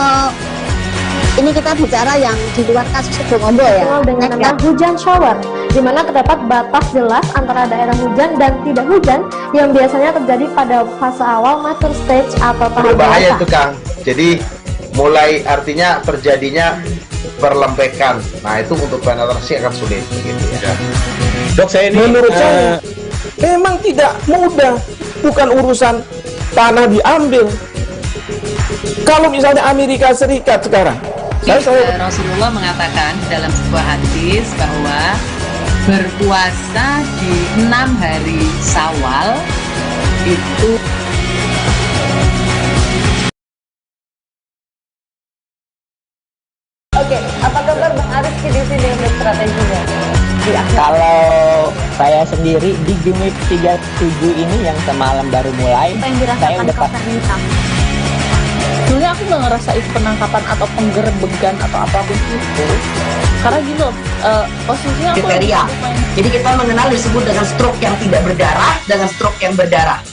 ini kita bicara yang di luar kasus Sebongombo ya. Dengan nama hujan shower, di mana terdapat batas jelas antara daerah hujan dan tidak hujan yang biasanya terjadi pada fase awal mature stage atau tahap berbahaya itu Kang. Jadi mulai artinya terjadinya perlempekan. Nah itu untuk penetrasi akan sulit begitu ya. Dok, saya ini menurut saya memang tidak mudah, bukan urusan tanah diambil. Kalau misalnya Amerika Serikat sekarang Rasulullah mengatakan dalam sebuah hadis bahwa berpuasa di 6 hari Syawal itu Oke, apa kabar Bang Aris di sini untuk strateginya? Kalau saya sendiri di game week 37 ini yang semalam baru mulai, saya udah Sebenarnya aku nggak ngerasa itu penangkapan atau penggerebegan atau apapun itu, karena gini loh, posisinya aku kriteria. Jadi kita mengenal disebut dengan stroke yang tidak berdarah dengan stroke yang berdarah.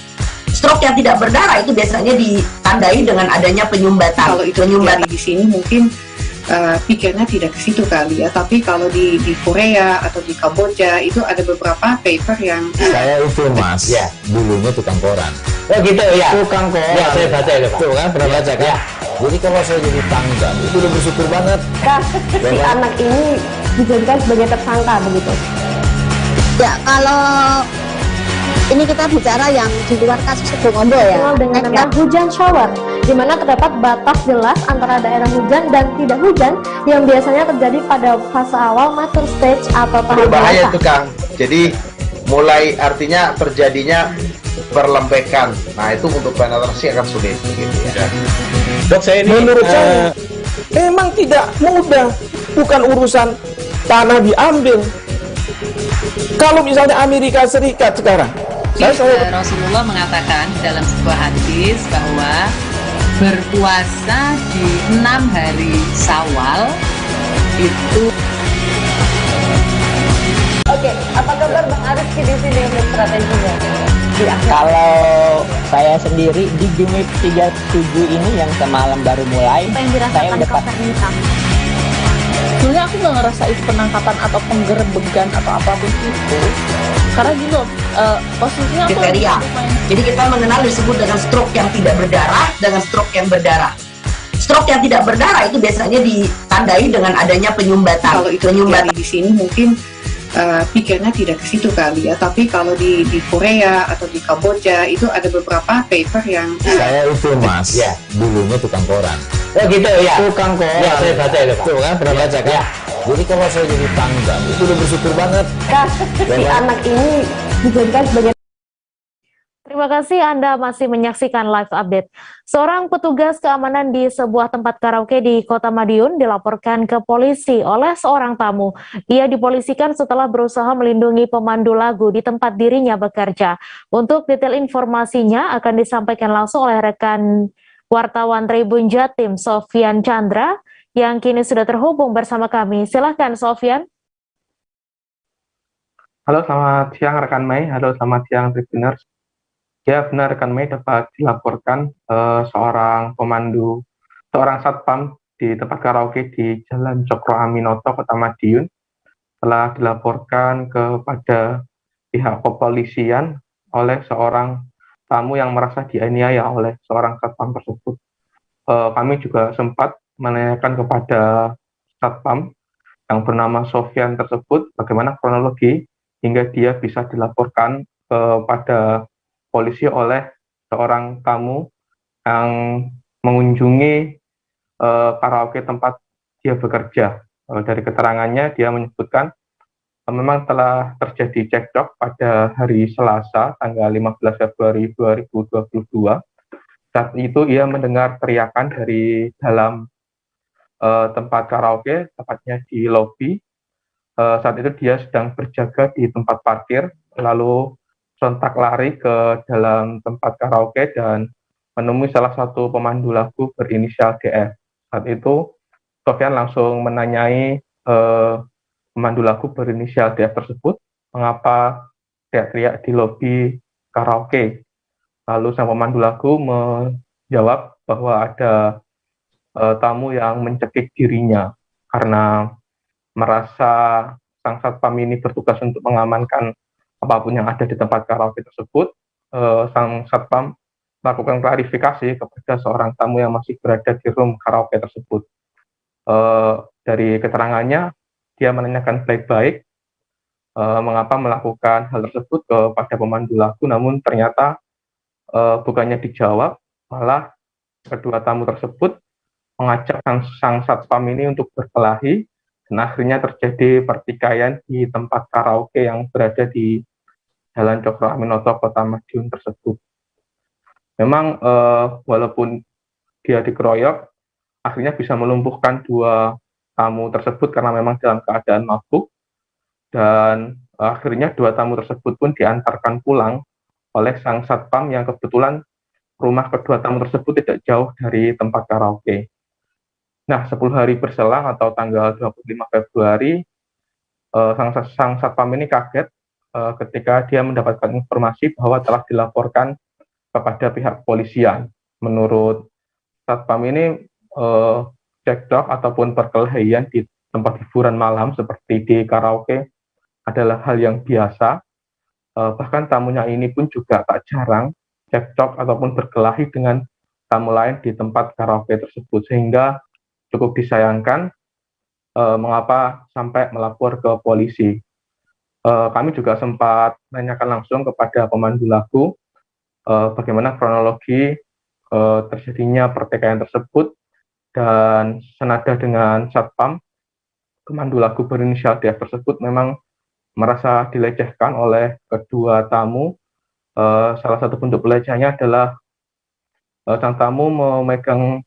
Stroke yang tidak berdarah itu biasanya ditandai dengan adanya penyumbatan. Kalau itu terjadi di sini mungkin pikirnya tidak ke situ kali ya, tapi kalau di Korea atau di Kamboja itu ada beberapa paper yang saya itu mas ya dulunya tukang koran. Oh gitu ya, tukang koran ya, saya baca ya Pak, tuh kan pernah baca kan ya. Jadi kalau saya jadi tanggal itu udah bersyukur banget si anak ini dijadikan sebagai tersangka begitu ya. Kalau ini kita bicara yang di luar kasus Situbondo ya, dengan nama hujan shower, di mana terdapat batas jelas antara daerah hujan dan tidak hujan yang biasanya terjadi pada fase awal mature stage atau tahap Berbahaya dewasa. itu Kang. Jadi mulai artinya terjadinya perlembekan. Nah itu untuk penetrasi akan sulit gitu ya. Dok, saya ini menurut saya memang tidak mudah, bukan urusan tanah diambil. Kalau misalnya Amerika Serikat sekarang, Rasulullah mengatakan dalam sebuah hadis bahwa berpuasa di 6 hari Syawal itu. Oke, apa kabar Bang Aris di sini untuk strateginya? Kalau saya sendiri di game week 37 ini yang semalam baru mulai, saya udah Sebenarnya aku nggak ngerasa itu penangkapan atau penggerebegan atau apapun itu, karena gini loh, posisinya aku kriteria. Jadi kita mengenal disebut dengan stroke yang tidak berdarah dengan stroke yang berdarah. Stroke yang tidak berdarah itu biasanya ditandai dengan adanya penyumbatan. Kalau itu terjadi di sini mungkin pikirnya tidak ke situ kali ya, tapi kalau di Korea atau di Kamboja itu ada beberapa paper yang saya itu mas ya dulunya tukang koran. Oh gitu ya, tukang koran ya, saya baca ya Pak, tuh kan pernah baca kan ya. Jadi kalau saya jadi tanggal itu udah bersyukur banget si anak ini dijadikan sebagai. Terima kasih Anda masih menyaksikan live update. Seorang petugas keamanan di sebuah tempat karaoke di Kota Madiun dilaporkan ke polisi oleh seorang tamu. Ia dipolisikan setelah berusaha melindungi pemandu lagu di tempat dirinya bekerja. Untuk detail informasinya akan disampaikan langsung oleh rekan wartawan Tribun Jatim, Sofyan Chandra, yang kini sudah terhubung bersama kami. Silahkan Sofyan. Halo, selamat siang rekan Mei. Halo, selamat siang Tribuners. Ya benar rekan Mei, dapat dilaporkan seorang satpam di tempat karaoke di Jalan Cokro Aminoto, Kota Madiun telah dilaporkan kepada pihak kepolisian oleh seorang tamu yang merasa dianiaya oleh seorang satpam tersebut. Kami juga sempat menanyakan kepada satpam yang bernama Sofyan tersebut bagaimana kronologi hingga dia bisa dilaporkan kepada polisi oleh seorang tamu yang mengunjungi karaoke tempat dia bekerja. Dari keterangannya dia menyebutkan memang telah terjadi cekcok pada hari Selasa tanggal 15 Februari 2022. Saat itu ia mendengar teriakan dari dalam tempat karaoke, tepatnya di lobi. Saat itu dia sedang berjaga di tempat parkir, lalu sontak lari ke dalam tempat karaoke dan menemui salah satu pemandu lagu berinisial DF. Saat itu Sofyan langsung menanyai pemandu lagu berinisial DF tersebut mengapa teriak-teriak di lobi karaoke. Lalu sang pemandu lagu menjawab bahwa ada tamu yang mencekik dirinya karena merasa sang satpam ini bertugas untuk mengamankan apapun yang ada di tempat karaoke tersebut. Sang satpam melakukan klarifikasi kepada seorang tamu yang masih berada di room karaoke tersebut. Dari keterangannya, dia menanyakan baik-baik mengapa melakukan hal tersebut kepada pemandu lagu, namun ternyata bukannya dijawab, malah kedua tamu tersebut mengajak sang satpam ini untuk berkelahi, dan akhirnya terjadi pertikaian di tempat karaoke yang berada di Jalan Cokro Aminoto, Kota Madiun tersebut. Memang walaupun dia dikeroyok, akhirnya bisa melumpuhkan 2 tamu tersebut karena memang dalam keadaan mabuk, dan akhirnya 2 tamu tersebut pun diantarkan pulang oleh sang satpam yang kebetulan rumah kedua tamu tersebut tidak jauh dari tempat karaoke. Nah, 10 hari berselang atau tanggal 25 Februari, sang satpam ini kaget ketika dia mendapatkan informasi bahwa telah dilaporkan kepada pihak kepolisian. Menurut satpam ini, cekcok ataupun perkelahian di tempat hiburan malam seperti di karaoke adalah hal yang biasa. Bahkan tamunya ini pun juga tak jarang cekcok ataupun berkelahi dengan tamu lain di tempat karaoke tersebut, sehingga cukup disayangkan mengapa sampai melapor ke polisi. Kami juga sempat menanyakan langsung kepada pemandu lagu bagaimana kronologi terjadinya pertikaian tersebut, dan senada dengan satpam, pemandu lagu berinisial DF tersebut memang merasa dilecehkan oleh kedua tamu. Salah satu bentuk pelecehannya adalah sang tamu memegang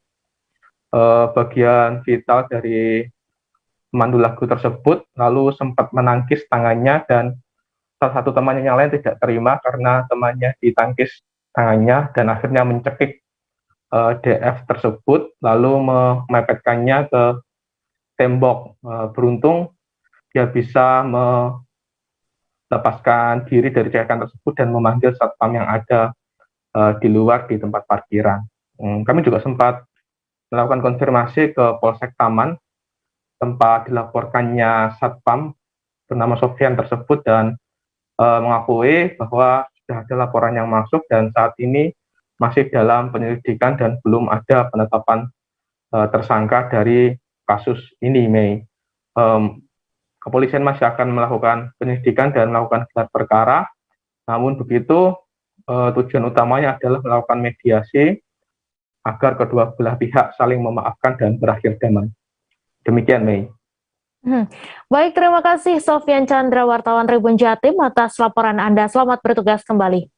bagian vital dari pemandu lagu tersebut, lalu sempat menangkis tangannya, dan salah satu temannya yang lain tidak terima karena temannya ditangkis tangannya dan akhirnya mencekik DF tersebut, lalu memepetkannya ke tembok. Beruntung dia bisa melepaskan diri dari cekan tersebut dan memanggil satpam yang ada di luar di tempat parkiran. Kami juga sempat melakukan konfirmasi ke Polsek Taman, tempat dilaporkannya satpam bernama Sofyan tersebut, dan mengakui bahwa sudah ada laporan yang masuk dan saat ini masih dalam penyelidikan dan belum ada penetapan tersangka dari kasus ini, Mei. Kepolisian masih akan melakukan penyelidikan dan melakukan gelar perkara. Namun begitu, tujuan utamanya adalah melakukan mediasi agar kedua belah pihak saling memaafkan dan berakhir damai. Demikian, Mei. Baik, terima kasih Sofyan Chandra, wartawan Tribun Jatim, atas laporan Anda. Selamat bertugas kembali.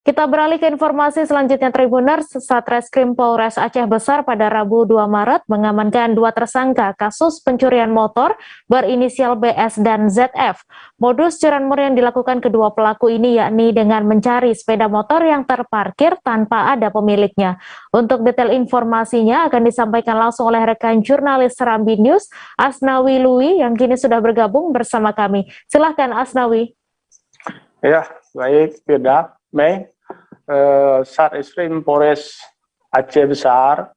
Kita beralih ke informasi selanjutnya, Tribuners. Satreskrim Polres Aceh Besar pada Rabu 2 Maret mengamankan 2 tersangka kasus pencurian motor berinisial BS dan ZF. Modus curanmor yang dilakukan kedua pelaku ini yakni dengan mencari sepeda motor yang terparkir tanpa ada pemiliknya. Untuk detail informasinya akan disampaikan langsung oleh rekan jurnalis Serambi News, Asnawi Lui, yang kini sudah bergabung bersama kami. Silahkan, Asnawi. Ya, baik, Firda. Mei, Satreskrim Polres Aceh Besar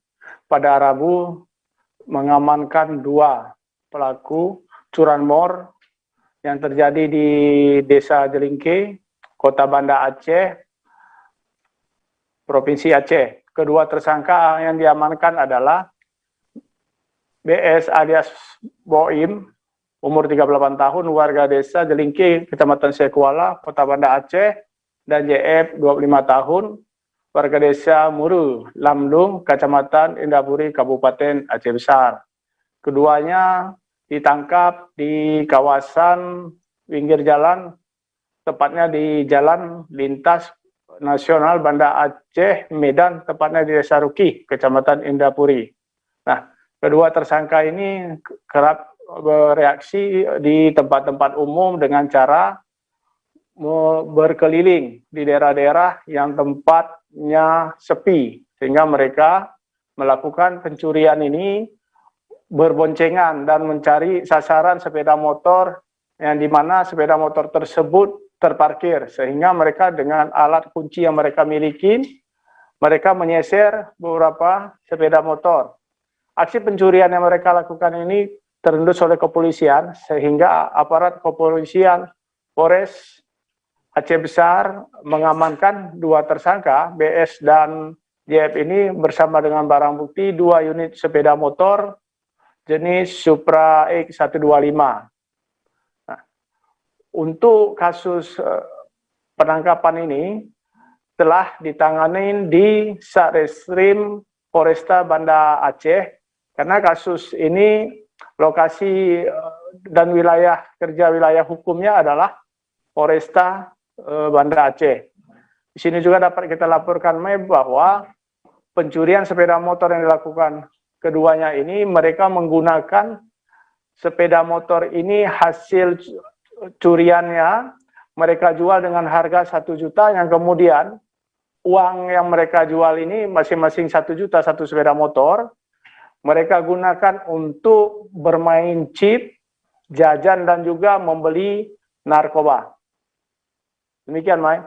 pada Rabu mengamankan 2 pelaku curanmor yang terjadi di Desa Jelingke, Kota Banda Aceh, Provinsi Aceh. Kedua tersangka yang diamankan adalah BS alias Boim, umur 38 tahun, warga Desa Jelingke, Kecamatan Sekuala, Kota Banda Aceh, dan JF 25 tahun, warga Desa Muru, Lamdung, Kecamatan Indapuri, Kabupaten Aceh Besar. Keduanya ditangkap di kawasan pinggir jalan, tepatnya di Jalan Lintas Nasional Banda Aceh Medan, tepatnya di Desa Ruki, Kecamatan Indapuri. Nah, kedua tersangka ini kerap bereaksi di tempat-tempat umum dengan cara berkeliling di daerah-daerah yang tempatnya sepi, sehingga mereka melakukan pencurian ini berboncengan dan mencari sasaran sepeda motor yang dimana sepeda motor tersebut terparkir, sehingga mereka dengan alat kunci yang mereka miliki, mereka menyeser beberapa sepeda motor. Aksi pencurian yang mereka lakukan ini terendus oleh kepolisian, sehingga aparat kepolisian Polres Aceh Besar mengamankan 2 tersangka, BS dan JF ini bersama dengan barang bukti 2 unit sepeda motor jenis Supra X125. Nah, untuk kasus penangkapan ini telah ditangani di Satreskrim Polresta Banda Aceh, karena kasus ini lokasi dan wilayah kerja wilayah hukumnya adalah Polresta Banda Aceh. Di sini juga dapat kita laporkan bahwa pencurian sepeda motor yang dilakukan keduanya ini, mereka menggunakan sepeda motor ini hasil curiannya mereka jual dengan harga 1 juta, yang kemudian uang yang mereka jual ini masing-masing 1 juta satu sepeda motor, mereka gunakan untuk bermain chip, jajan, dan juga membeli narkoba. Demikian, Mai.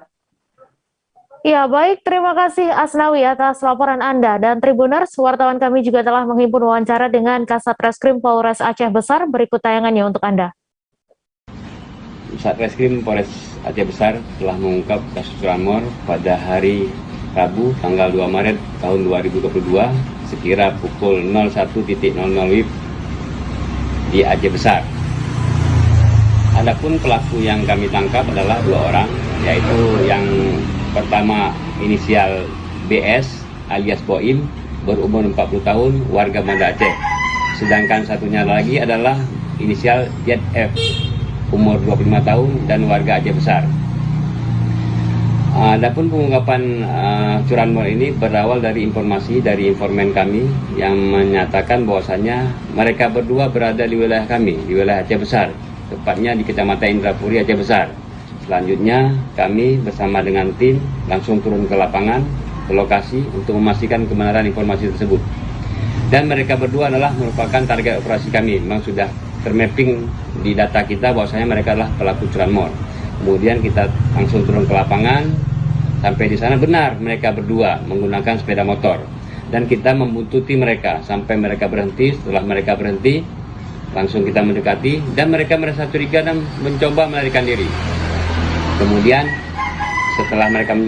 Ya, baik. Terima kasih Asnawi atas laporan Anda. Dan Tribuners, wartawan kami juga telah menghimpun wawancara dengan Kasat Reskrim Polres Aceh Besar. Berikut tayangannya untuk Anda. Satreskrim Polres Aceh Besar telah mengungkap kasus curanmor pada hari Rabu tanggal 2 Maret tahun 2022 sekira pukul 01.00 WIB di Aceh Besar. Adapun pelaku yang kami tangkap adalah 2 orang, yaitu yang pertama inisial BS alias Boim, berumur 40 tahun, warga Banda Aceh. Sedangkan satunya lagi adalah inisial ZF, umur 25 tahun dan warga Aceh Besar. Adapun pengungkapan curanmor ini berawal dari informasi dari informan kami yang menyatakan bahwasannya mereka berdua berada di wilayah kami, di wilayah Aceh Besar, tepatnya di Kecamatan Indrapuri, Aceh Besar. Selanjutnya kami bersama dengan tim langsung turun ke lapangan, ke lokasi untuk memastikan kebenaran informasi tersebut. Dan mereka berdua adalah merupakan target operasi kami. Memang sudah termapping di data kita bahwasanya mereka adalah pelaku curanmor. Kemudian kita langsung turun ke lapangan, sampai di sana benar mereka berdua menggunakan sepeda motor. Dan kita membuntuti mereka sampai mereka berhenti. Setelah mereka berhenti, langsung kita mendekati dan mereka merasa curiga dan mencoba melarikan diri. Kemudian setelah mereka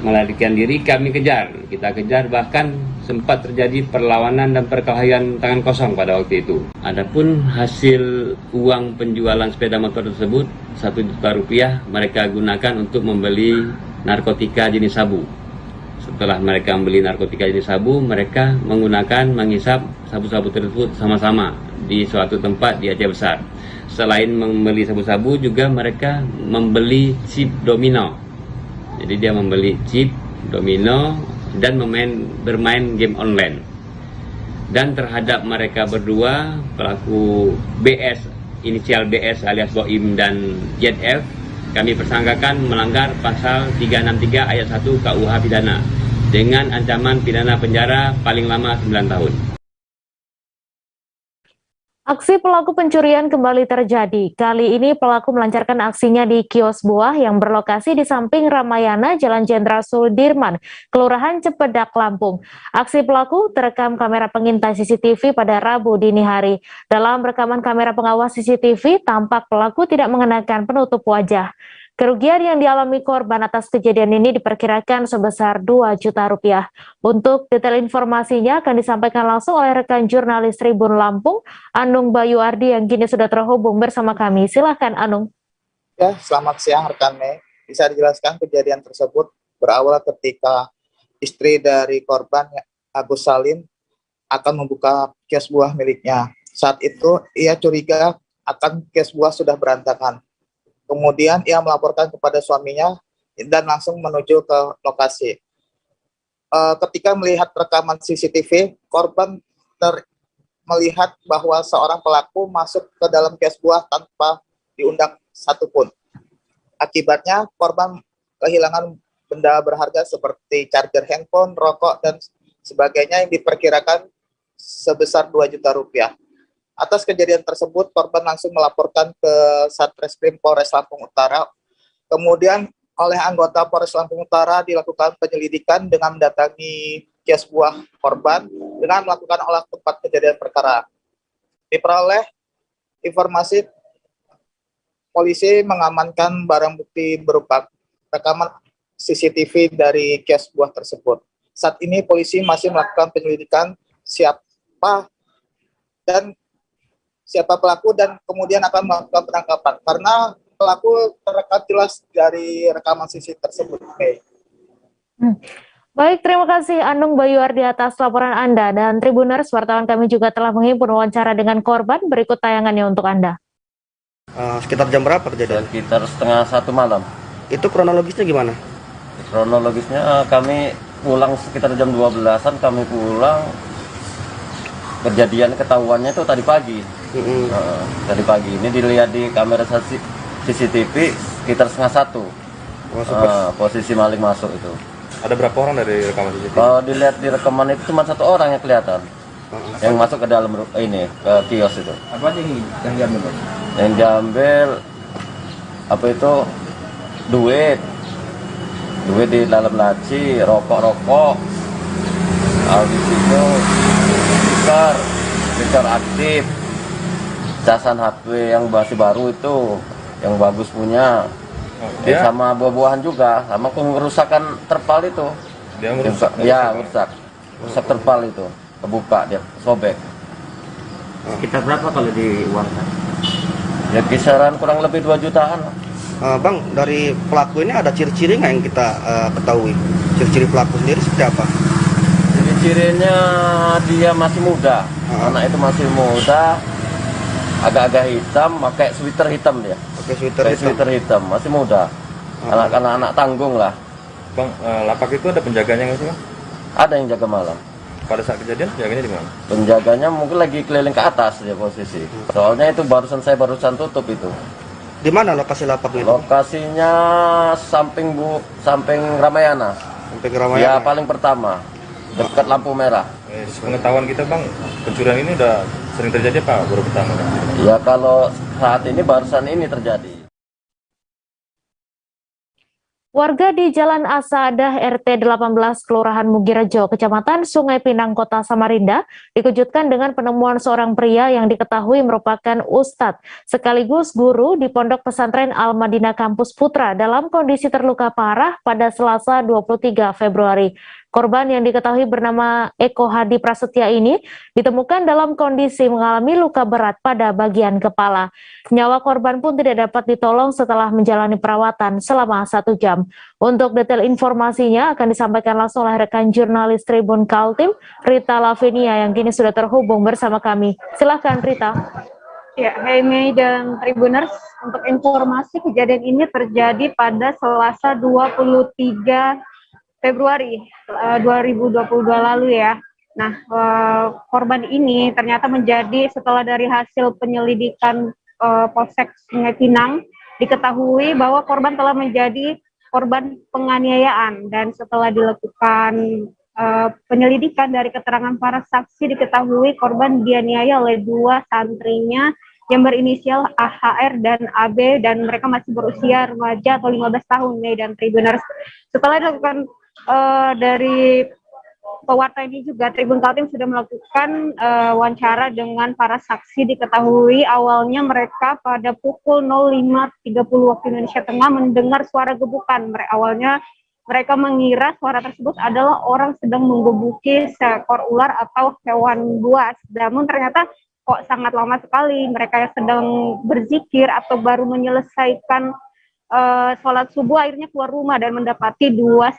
melarikan diri, kami kejar. Kita kejar, bahkan sempat terjadi perlawanan dan perkelahian tangan kosong pada waktu itu. Adapun hasil uang penjualan sepeda motor tersebut, 1 juta rupiah, mereka gunakan untuk membeli narkotika jenis sabu. Setelah mereka membeli narkotika jenis sabu, mereka menghisap sabu-sabu tersebut sama-sama di suatu tempat di Aceh Besar. Selain membeli sabu-sabu, juga mereka membeli chip domino. Jadi dia membeli chip domino dan bermain game online. Dan terhadap mereka berdua, pelaku BS, inisial BS alias Boim dan ZF, kami persangkakan melanggar pasal 363 ayat 1 KUH pidana dengan ancaman pidana penjara paling lama 9 tahun. Aksi pelaku pencurian kembali terjadi. Kali ini pelaku melancarkan aksinya di kios buah yang berlokasi di samping Ramayana, Jalan Jenderal Sudirman, Kelurahan Cepedak, Lampung. Aksi pelaku terekam kamera pengintai CCTV pada Rabu dini hari. Dalam rekaman kamera pengawas CCTV, tampak pelaku tidak mengenakan penutup wajah. Kerugian yang dialami korban atas kejadian ini diperkirakan sebesar 2 juta rupiah. Untuk detail informasinya akan disampaikan langsung oleh rekan jurnalis Tribun Lampung, Anung Bayu Ardi, yang kini sudah terhubung bersama kami. Silahkan, Anung. Ya, selamat siang rekan Mei. Bisa dijelaskan kejadian tersebut berawal ketika istri dari korban, Agus Salim, akan membuka kios buah miliknya. Saat itu ia curiga akan kios buah sudah berantakan. Kemudian ia melaporkan kepada suaminya dan langsung menuju ke lokasi. Ketika melihat rekaman CCTV, korban melihat bahwa seorang pelaku masuk ke dalam kios buah tanpa diundang satupun. Akibatnya korban kehilangan benda berharga seperti charger handphone, rokok, dan sebagainya yang diperkirakan sebesar 2 juta rupiah. Atas kejadian tersebut, korban langsung melaporkan ke Satreskrim Polres Lampung Utara. Kemudian oleh anggota Polres Lampung Utara dilakukan penyelidikan dengan mendatangi kios buah korban dengan melakukan olah tempat kejadian perkara. Diperoleh informasi, polisi mengamankan barang bukti berupa rekaman CCTV dari kios buah tersebut. Saat ini polisi masih melakukan penyelidikan siapa pelaku dan kemudian akan melakukan penangkapan karena pelaku terekam jelas dari rekaman CCTV tersebut. Baik, terima kasih Anung Bayuardi atas laporan Anda. Dan Tribuners, wartawan kami juga telah menghimpun wawancara dengan korban. Berikut tayangannya untuk Anda. Sekitar jam berapa kejadian? Sekitar 1:30 malam. Itu kronologisnya gimana? Kronologisnya kami pulang sekitar jam 12-an, kami pulang. Kejadian ketahuannya itu tadi pagi. Tadi pagi ini dilihat di kamera CCTV sekitar 1:30. Posisi maling masuk itu. Ada berapa orang dari rekaman CCTV? Kalau dilihat di rekaman itu cuma 1 orang yang kelihatan. Yang masuk ke dalam ini, ke kios itu. Apa aja yang diambil, Pak? Yang diambil apa itu? Duit di dalam laci, rokok, habis itu stiker aktif, casan HP yang masih baru itu, yang bagus punya. Dia? Sama buah-buahan juga, sama kerusakan terpal itu. Dia merusak? Ya, rusak terpal itu, kebuka dia, sobek. Sekitar berapa kalau diuangkan? Ya kisaran kurang lebih 2 jutaan. Bang, dari pelaku ini ada ciri-ciri nggak yang kita ketahui? Ciri-ciri pelaku sendiri seperti apa? Ciri-cirinya dia masih muda, anak itu masih muda, agak-agak hitam, pakai sweater hitam dia. Sweater hitam, masih muda. Anak-anak tanggung lah. Bang, lapak itu ada penjaganya nggak sih, Bang? Ada yang jaga malam. Pada saat kejadian, penjaganya di mana? Penjaganya mungkin lagi keliling ke atas dia posisi. Soalnya itu saya barusan tutup itu. Di mana lokasi lapak itu? Lokasinya samping Ramayana. Samping Ramayana. Ya paling pertama, dekat lampu merah. Pengetahuan kita, Bang, pencurian ini udah sering terjadi apa baru pertama? Ya kalau saat ini barusan ini terjadi. Warga di Jalan Asadah RT 18 Kelurahan Mugirejo, Kecamatan Sungai Pinang, Kota Samarinda, dikejutkan dengan penemuan seorang pria yang diketahui merupakan ustadz sekaligus guru di Pondok Pesantren Al-Madinah Kampus Putra dalam kondisi terluka parah pada Selasa 23 Februari. Korban yang diketahui bernama Eko Hadi Prasetya ini ditemukan dalam kondisi mengalami luka berat pada bagian kepala. Nyawa korban pun tidak dapat ditolong setelah menjalani perawatan selama 1 jam. Untuk detail informasinya akan disampaikan langsung oleh rekan jurnalis Tribun Kaltim, Rita Lavinia, yang kini sudah terhubung bersama kami. Silahkan Rita. Ya, Hai Mei dan Tribuners, untuk informasi kejadian ini terjadi pada Selasa 23 Februari 2022 lalu ya. Nah, korban ini ternyata menjadi setelah dari hasil penyelidikan Polsek Sungai Pinang diketahui bahwa korban telah menjadi korban penganiayaan, dan setelah dilakukan penyelidikan dari keterangan para saksi diketahui korban dianiaya oleh 2 santrinya yang berinisial AHR dan AB, dan mereka masih berusia remaja atau 15 tahun nih dan Tribuners. Setelah dilakukan dari pewarta ini juga Tribun Kaltim sudah melakukan wawancara dengan para saksi. Diketahui awalnya mereka pada pukul 05.30 waktu Indonesia Tengah mendengar suara gebukan. Awalnya mereka mengira suara tersebut adalah orang sedang menggebuki seekor ular atau hewan buas. Namun ternyata kok sangat lama sekali, mereka yang sedang berzikir atau baru menyelesaikan sholat subuh akhirnya keluar rumah dan mendapati dua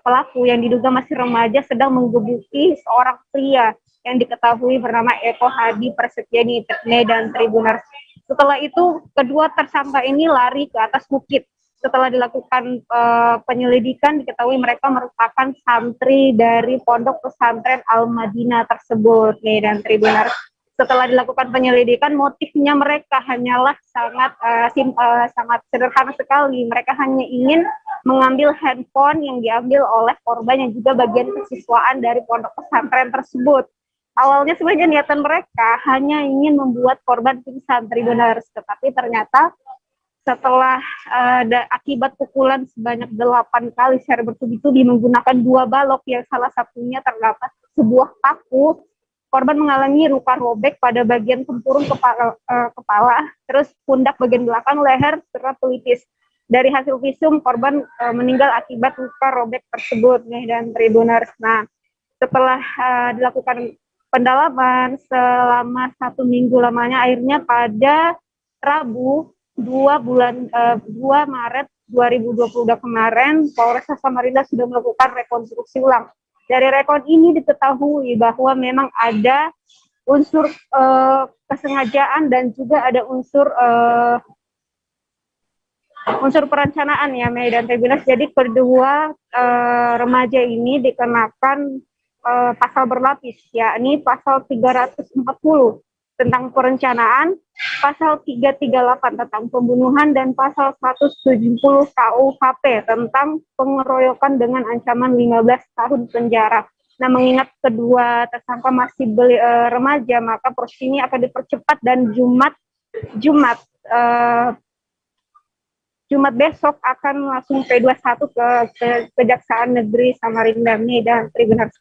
pelaku yang diduga masih remaja sedang menggebuki seorang pria yang diketahui bernama Eko Hadi Prasetya dan Tribuners. Setelah itu kedua tersangka ini lari ke atas bukit. Setelah dilakukan penyelidikan diketahui mereka merupakan santri dari Pondok Pesantren Al-Madinah tersebut nih dan Tribuners. Setelah dilakukan penyelidikan, motifnya mereka hanyalah sangat sederhana sekali. Mereka hanya ingin mengambil handphone yang diambil oleh korban yang juga bagian kesiswaan dari pondok pesantren tersebut. Awalnya sebenarnya niatan mereka hanya ingin membuat korban pingsan, Tribuners, tetapi ternyata setelah akibat pukulan sebanyak 8 kali secara bertubi-tubi menggunakan 2 balok yang salah satunya terdapat sebuah paku, korban mengalami luka robek pada bagian tempurung kepala, terus pundak bagian belakang, leher, serta pelipis. Dari hasil visum, korban meninggal akibat luka robek tersebut nih dan Tribuners. Nah, setelah dilakukan pendalaman selama 1 minggu lamanya, akhirnya pada Rabu 2 Maret 2022 kemarin, Polres Samarinda sudah melakukan rekonstruksi ulang. Dari rekon ini diketahui bahwa memang ada unsur kesengajaan dan juga ada unsur perencanaan ya, Mei dan Tribuners. Jadi kedua remaja ini dikenakan pasal berlapis, yakni pasal 340 tentang perencanaan, pasal 338 tentang pembunuhan, dan pasal 170 KUHP tentang pengeroyokan dengan ancaman 15 tahun penjara. Nah, mengingat kedua tersangka masih remaja, maka proses ini akan dipercepat dan Jumat besok akan langsung P21 ke Kejaksaan Negeri Samarinda, dan Tribuners.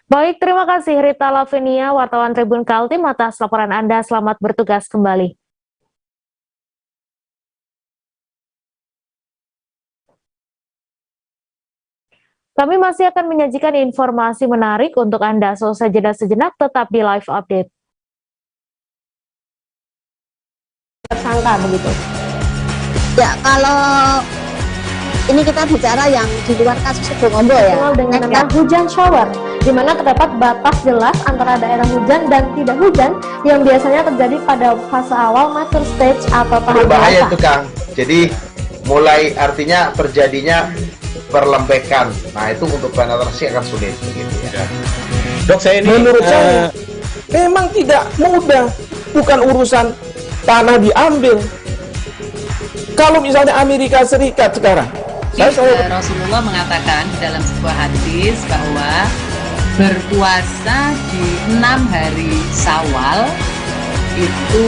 Baik, terima kasih Rita Lavinia, wartawan Tribun Kaltim, atas laporan Anda. Selamat bertugas kembali. Kami masih akan menyajikan informasi menarik untuk Anda, so jeda sejenak tetap di live update. Tersangka begitu. Ya, kalau ini kita bicara yang di luar kasus Sebongombo ya, dengan nama hujan shower, di mana terdapat batas jelas antara daerah hujan dan tidak hujan yang biasanya terjadi pada fase awal mature stage atau tahap berbahaya dewasa. itu Kang. Jadi mulai artinya terjadinya perlembekan. Nah itu untuk penetrasi akan sulit begitu ya. Dok, saya ini menurut saya memang tidak mudah, bukan urusan tanah diambil. Kalau misalnya Amerika Serikat sekarang, Rasulullah mengatakan dalam sebuah hadis bahwa berpuasa di 6 hari Syawal itu.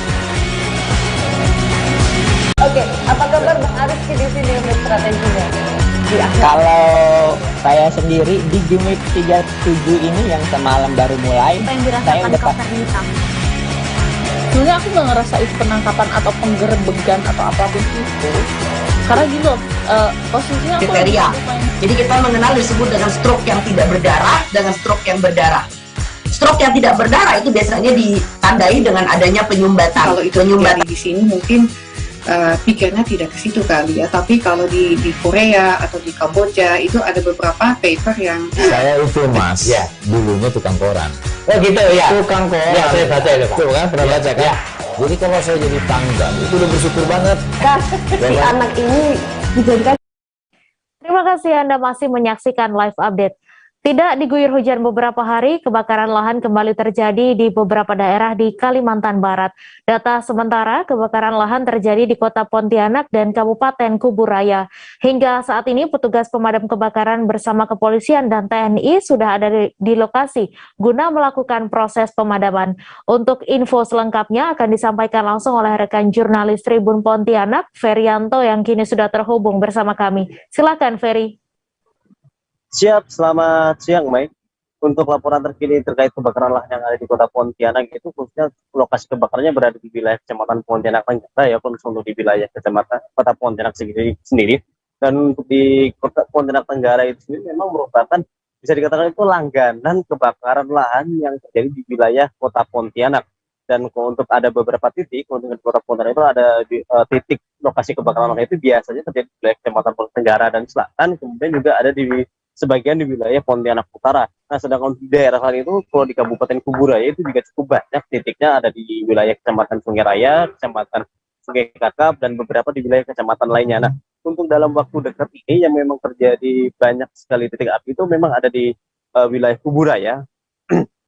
Oke, apa kabar Bang Ariski di sini untuk strateginya? Kalau saya sendiri di game week 37 ini yang semalam baru mulai, saya udah pas. Sebenarnya aku nggak ngerasa itu penangkapan atau penggerebegan atau apapun itu, karena gini loh, posisinya aku kriteria. Jadi kita mengenal disebut dengan stroke yang tidak berdarah dengan stroke yang berdarah. Stroke yang tidak berdarah itu biasanya ditandai dengan adanya penyumbatan. Kalau itu terjadi di sini mungkin pikirnya tidak ke situ kali ya, tapi kalau di Korea atau di Kamboja itu ada beberapa paper yang saya itu Mas, ya dulunya tukang koran. Oh gitu ya. Tukang koran. Ya saya baca itu Pak. Tuh kan pernah baca kan? Ya. Jadi kalau saya jadi tanggal itu udah bersyukur banget. Si anak ini dijadikan. Terima kasih Anda masih menyaksikan live update. Tidak diguyur hujan beberapa hari, kebakaran lahan kembali terjadi di beberapa daerah di Kalimantan Barat. Data sementara, kebakaran lahan terjadi di Kota Pontianak dan Kabupaten Kuburaya. Hingga saat ini, petugas pemadam kebakaran bersama kepolisian dan TNI sudah ada di lokasi guna melakukan proses pemadaman. Untuk info selengkapnya akan disampaikan langsung oleh rekan jurnalis Tribun Pontianak, Ferianto, yang kini sudah terhubung bersama kami. Silakan, Ferry. Siap, selamat siang, Mike. Untuk laporan terkini terkait kebakaran lahan yang ada di Kota Pontianak, itu khususnya lokasi kebakarannya berada di wilayah Kecamatan Pontianak Tenggara, ya, khusus untuk di wilayah Kecamatan Kota Pontianak sendiri. Dan untuk di Kota Pontianak Tenggara itu sendiri memang merupakan, bisa dikatakan itu langganan kebakaran lahan yang terjadi di wilayah Kota Pontianak. Dan untuk ada beberapa titik, untuk di Kota Pontianak itu ada titik lokasi kebakaran lahan itu biasanya terjadi di wilayah Kecamatan Pontianak Tenggara dan Selatan, kemudian juga ada di sebagian di wilayah Pontianak Utara. Nah, sedangkan di daerah lain itu, kalau di Kabupaten Kuburaya itu juga cukup banyak titiknya, ada di wilayah Kecamatan Sungai Raya, Kecamatan Sungai Kakap, dan beberapa di wilayah kecamatan lainnya. Nah, untuk dalam waktu dekat ini yang memang terjadi banyak sekali titik api itu memang ada di wilayah Kuburaya,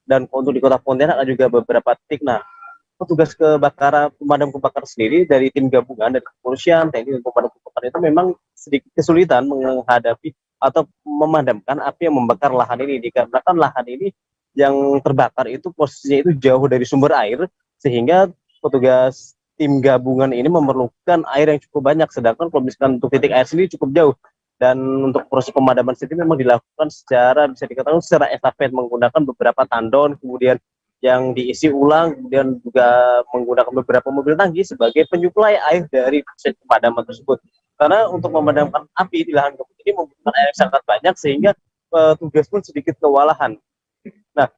dan untuk di Kota Pontianak ada juga beberapa titik. Nah, petugas pemadam kebakaran sendiri dari tim gabungan dari kepolisian, TNI, dan pemadam kebakaran itu memang sedikit kesulitan menghadapi atau memadamkan api yang membakar lahan ini, dikarenakan lahan ini yang terbakar itu posisinya itu jauh dari sumber air, sehingga petugas tim gabungan ini memerlukan air yang cukup banyak, sedangkan kalau misalkan untuk titik air sendiri cukup jauh. Dan untuk proses pemadaman sendiri memang dilakukan secara, bisa dikatakan secara estafet, menggunakan beberapa tandon, kemudian yang diisi ulang, kemudian juga menggunakan beberapa mobil tangki sebagai penyuplai air dari proses pemadaman tersebut. Karena untuk memadamkan api di lahan gambut ini membutuhkan air yang sangat banyak, sehingga tugas pun sedikit kewalahan. Nah,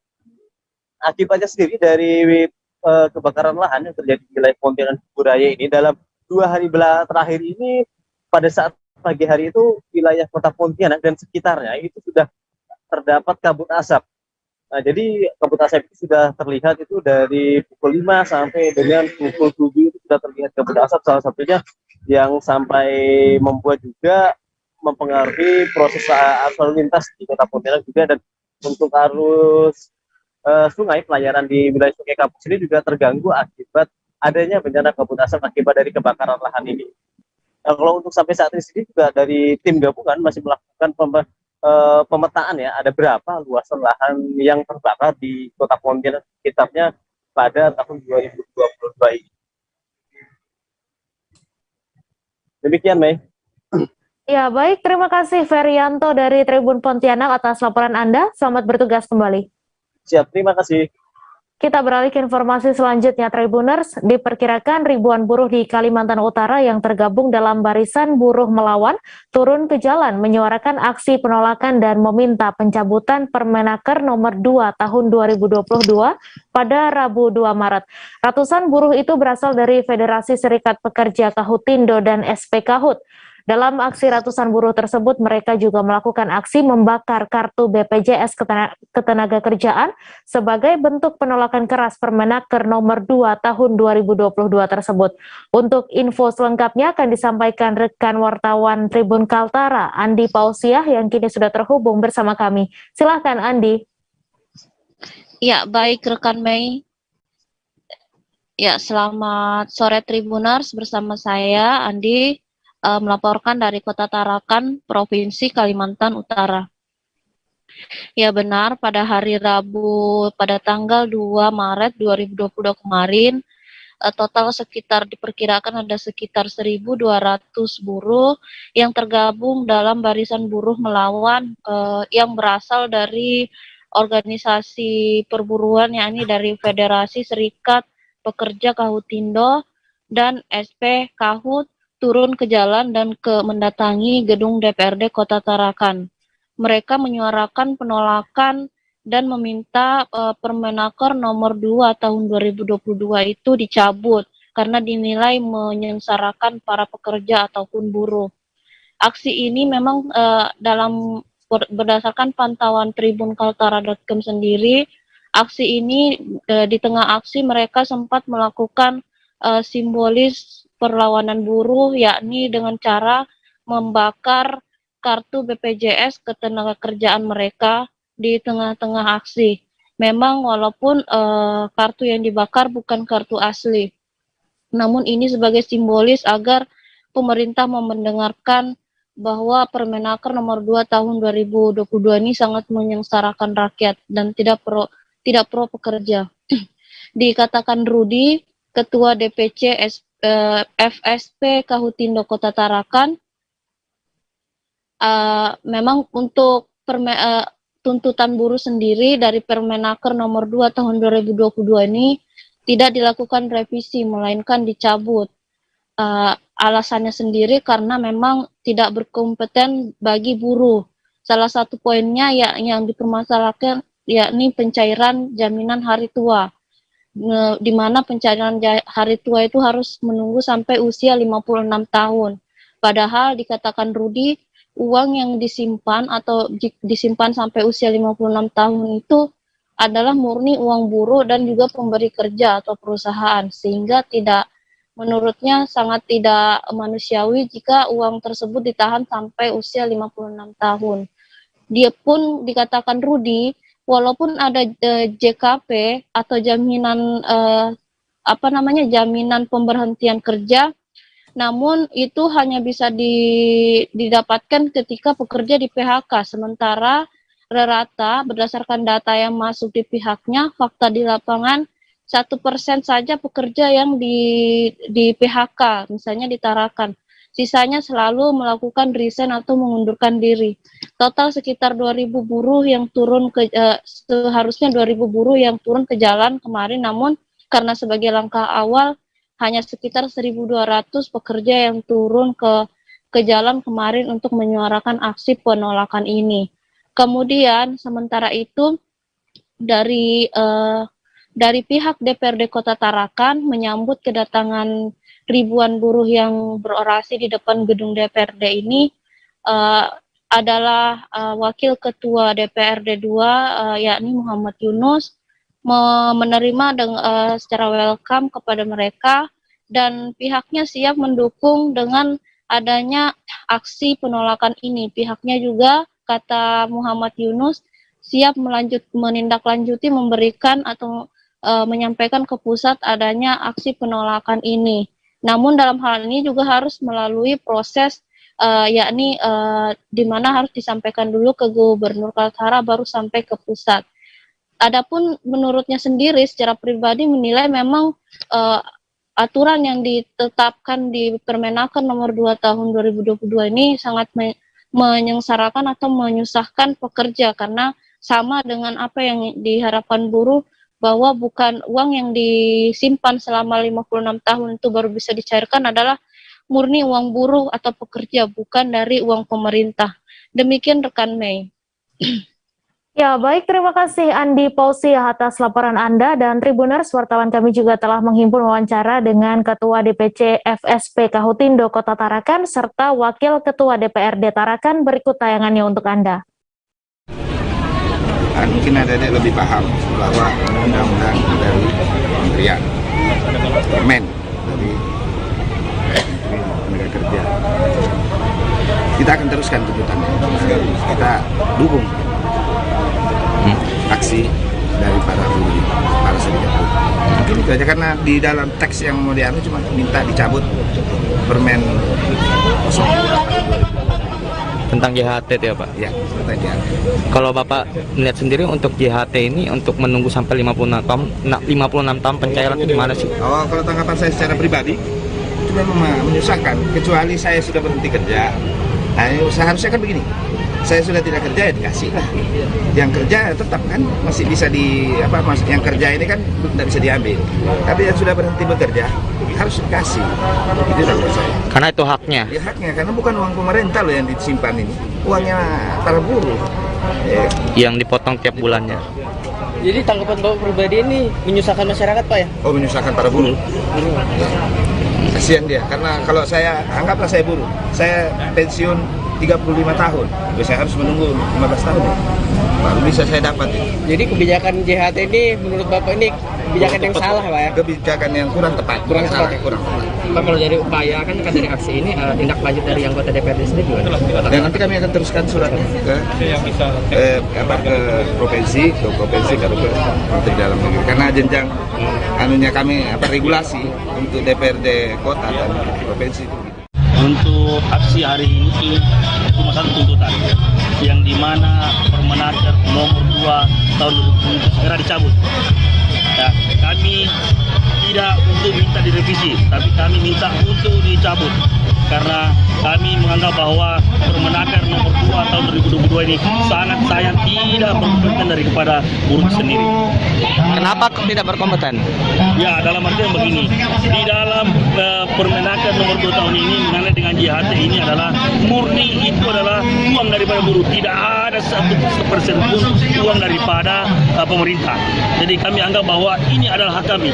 akibatnya sendiri dari kebakaran lahan yang terjadi di wilayah Pontianak Buraya ini dalam 2 hari terakhir ini, pada saat pagi hari itu wilayah kota Pontianak dan sekitarnya itu sudah terdapat kabut asap. Nah, jadi kabut asap itu sudah terlihat itu dari pukul 5 sampai dengan pukul 7 itu sudah terlihat kabut asap, salah satunya yang sampai membuat juga mempengaruhi proses arus lalu lintas di kota Pontianak juga, dan untuk arus sungai, pelayaran di wilayah Sungai Kapuk ini juga terganggu akibat adanya bencana kabut asap akibat dari kebakaran lahan ini. Nah, kalau untuk sampai saat ini juga dari tim gabungan masih melakukan pemetaan ya, ada berapa luasan lahan yang terbakar di kota Pontianak sekitarnya pada tahun 2022 ini. Demikian, Mei. Ya, baik. Terima kasih Ferianto dari Tribun Pontianak atas laporan Anda. Selamat bertugas kembali. Siap, terima kasih. Kita beralih ke informasi selanjutnya, Tribuners. Diperkirakan ribuan buruh di Kalimantan Utara yang tergabung dalam barisan buruh melawan turun ke jalan menyuarakan aksi penolakan dan meminta pencabutan Permenaker nomor 2 tahun 2022 pada Rabu 2 Maret. Ratusan buruh itu berasal dari Federasi Serikat Pekerja Kahutindo dan SP Kahut. Dalam aksi ratusan buruh tersebut, mereka juga melakukan aksi membakar kartu BPJS Ketenagakerjaan sebagai bentuk penolakan keras Permenaker nomor 2 tahun 2022 tersebut. Untuk info selengkapnya akan disampaikan rekan wartawan Tribun Kaltara, Andi Pausiah, yang kini sudah terhubung bersama kami. Silahkan, Andi. Ya, baik rekan Mei. Ya, selamat sore Tribuners, bersama saya Andi. Melaporkan dari Kota Tarakan, Provinsi Kalimantan Utara. Ya benar, pada hari Rabu pada tanggal 2 Maret 2022 kemarin, total diperkirakan ada sekitar 1.200 buruh yang tergabung dalam barisan buruh melawan yang berasal dari organisasi perburuan, yakni dari Federasi Serikat Pekerja Kahutindo dan SP Kahut, turun ke jalan dan mendatangi gedung DPRD Kota Tarakan. Mereka menyuarakan penolakan dan meminta Permenaker nomor 2 tahun 2022 itu dicabut karena dinilai menyengsarakan para pekerja ataupun buruh. Aksi ini memang berdasarkan pantauan Tribun Kaltara.com sendiri, aksi ini di tengah aksi mereka sempat melakukan simbolis perlawanan buruh, yakni dengan cara membakar kartu BPJS Ketenagakerjaan mereka di tengah-tengah aksi. Memang walaupun kartu yang dibakar bukan kartu asli, namun ini sebagai simbolis agar pemerintah mau mendengarkan bahwa Permenaker nomor 2 tahun 2022 ini sangat menyengsarakan rakyat dan tidak pro pekerja. Dikatakan Rudi, Ketua DPC FSP Kahutindo Kota Tarakan, memang untuk tuntutan buruh sendiri dari Permenaker nomor 2 tahun 2022 ini tidak dilakukan revisi, melainkan dicabut. Alasannya sendiri karena memang tidak berkompeten bagi buruh. Salah satu poinnya yang dipermasalahkan yakni pencairan jaminan hari tua, di mana pencairan hari tua itu harus menunggu sampai usia 56 tahun. Padahal dikatakan Rudi, uang yang disimpan atau disimpan sampai usia 56 tahun itu adalah murni uang buruh dan juga pemberi kerja atau perusahaan, sehingga menurutnya sangat tidak manusiawi jika uang tersebut ditahan sampai usia 56 tahun. Dia pun dikatakan Rudi, walaupun ada JKP atau jaminan jaminan pemberhentian kerja, namun itu hanya bisa didapatkan ketika pekerja di PHK. Sementara rata berdasarkan data yang masuk di pihaknya, fakta di lapangan 1% saja pekerja yang di PHK, misalnya di Tarakan. Sisanya selalu melakukan resign atau mengundurkan diri. Total sekitar 2.000 buruh yang turun seharusnya 2.000 buruh yang turun ke jalan kemarin, namun karena sebagai langkah awal hanya sekitar 1.200 pekerja yang turun ke jalan kemarin untuk menyuarakan aksi penolakan ini. Kemudian sementara itu dari dari pihak DPRD Kota Tarakan menyambut kedatangan ribuan buruh yang berorasi di depan gedung DPRD ini adalah Wakil Ketua DPRD 2 yakni Muhammad Yunus menerima secara welcome kepada mereka, dan pihaknya siap mendukung dengan adanya aksi penolakan ini. Pihaknya juga, kata Muhammad Yunus, siap menindaklanjuti memberikan atau menyampaikan ke pusat adanya aksi penolakan ini. Namun dalam hal ini juga harus melalui proses yakni di mana harus disampaikan dulu ke Gubernur Kaltara baru sampai ke pusat. Adapun menurutnya sendiri secara pribadi menilai memang aturan yang ditetapkan di Permenaker nomor 2 tahun 2022 ini sangat menyengsarakan atau menyusahkan pekerja, karena sama dengan apa yang diharapkan buruh, bahwa bukan uang yang disimpan selama 56 tahun itu baru bisa dicairkan, adalah murni uang buruh atau pekerja, bukan dari uang pemerintah. Demikian rekan Mei. Ya, baik, terima kasih Andi Pausi atas laporan Anda, dan Tribuners, wartawan kami juga telah menghimpun wawancara dengan Ketua DPC FSP Kahutindo Kota Tarakan serta Wakil Ketua DPRD Tarakan. Berikut tayangannya untuk Anda. Mungkin ada lebih paham bahwa undang-undang dari kementerian, permen dari tenaga kerja, kita akan teruskan tuntutannya, kita dukung aksi dari para buruh, para serikat buruh. Mungkin itu aja, karena di dalam teks yang mau diambil cuma minta dicabut permen 02 tentang JHT itu ya Pak? Ya, tentang JHT. Kalau Bapak melihat sendiri untuk JHT ini untuk menunggu sampai 56 tahun pencairan itu gimana sih? Oh, kalau tanggapan saya secara pribadi itu memang menyusahkan, kecuali saya sudah berhenti kerja. Nah, seharusnya kan begini, saya sudah tidak kerja ya dikasih lah. Yang kerja tetap kan masih bisa yang kerja ini kan tidak bisa diambil. Tapi yang sudah berhenti bekerja harus dikasih. Itu menurut saya. Karena itu haknya. Ya haknya, karena bukan uang pemerintah loh yang disimpan ini, uangnya para buruh. Yang dipotong tiap bulannya. Jadi tanggapan Bapak pribadi ini menyusahkan masyarakat Pak ya? Oh, menyusahkan para buruh. Kasihan dia, karena kalau saya anggaplah saya buruh, saya pensiun 35 tahun, saya harus menunggu 15 tahun ya, baru bisa saya dapat ya. Jadi kebijakan JHT ini menurut Bapak ini kebijakan yang salah Pak ya? Kebijakan yang kurang tepat. Kurang tepat ya? Kurang tepat. Pak, kalau dari upaya kan dari aksi ini tindak lanjut dari anggota DPRD sendiri juga. Dan nanti kami akan teruskan suratnya ke provinsi ke Menteri Dalam Negeri, karena jenjang anunya kami regulasi untuk DPRD kota dan provinsi itu. Untuk aksi hari ini cuma satu tuntutan, yang dimana Permenaker nomor 2 tahun 2020 segera dicabut. Ya, kami tidak untuk minta direvisi, tapi kami minta untuk dicabut, karena kami menganggap bahwa Permenaker nomor 2 tahun 2022 ini sangat sayang, tidak berkompeten daripada buruh sendiri. Kenapa tidak berkompeten? Ya, dalam artian begini, di dalam Permenaker nomor 2 tahun ini mengenai dengan JHT ini adalah murni itu adalah uang daripada buruh, tidak ada 1% pun uang daripada pemerintah. Jadi kami anggap bahwa ini adalah hak kami.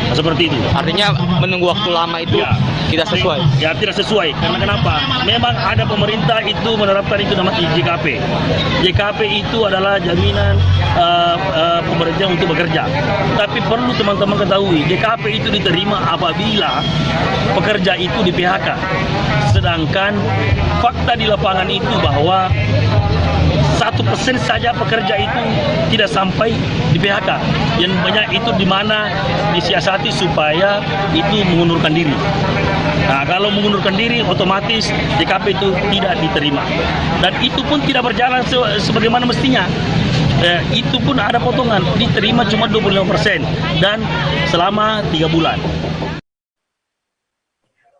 Nah, seperti itu. Artinya menunggu waktu lama itu ya, tidak sesuai? Ya, tidak sesuai. Karena kenapa? Memang ada pemerintah itu menerapkan itu namanya JKP. JKP itu adalah jaminan pemerintah untuk bekerja. Tapi perlu teman-teman ketahui, JKP itu diterima apabila pekerja itu di PHK. Sedangkan fakta di lapangan itu bahwa 1% saja pekerja itu tidak sampai di PHK. Yang banyak itu di mana disiasati supaya itu mengundurkan diri. Nah, kalau mengundurkan diri otomatis JKP itu tidak diterima. Dan itu pun tidak berjalan sebagaimana mestinya. Itu pun ada potongan, diterima cuma 25% dan selama 3 bulan.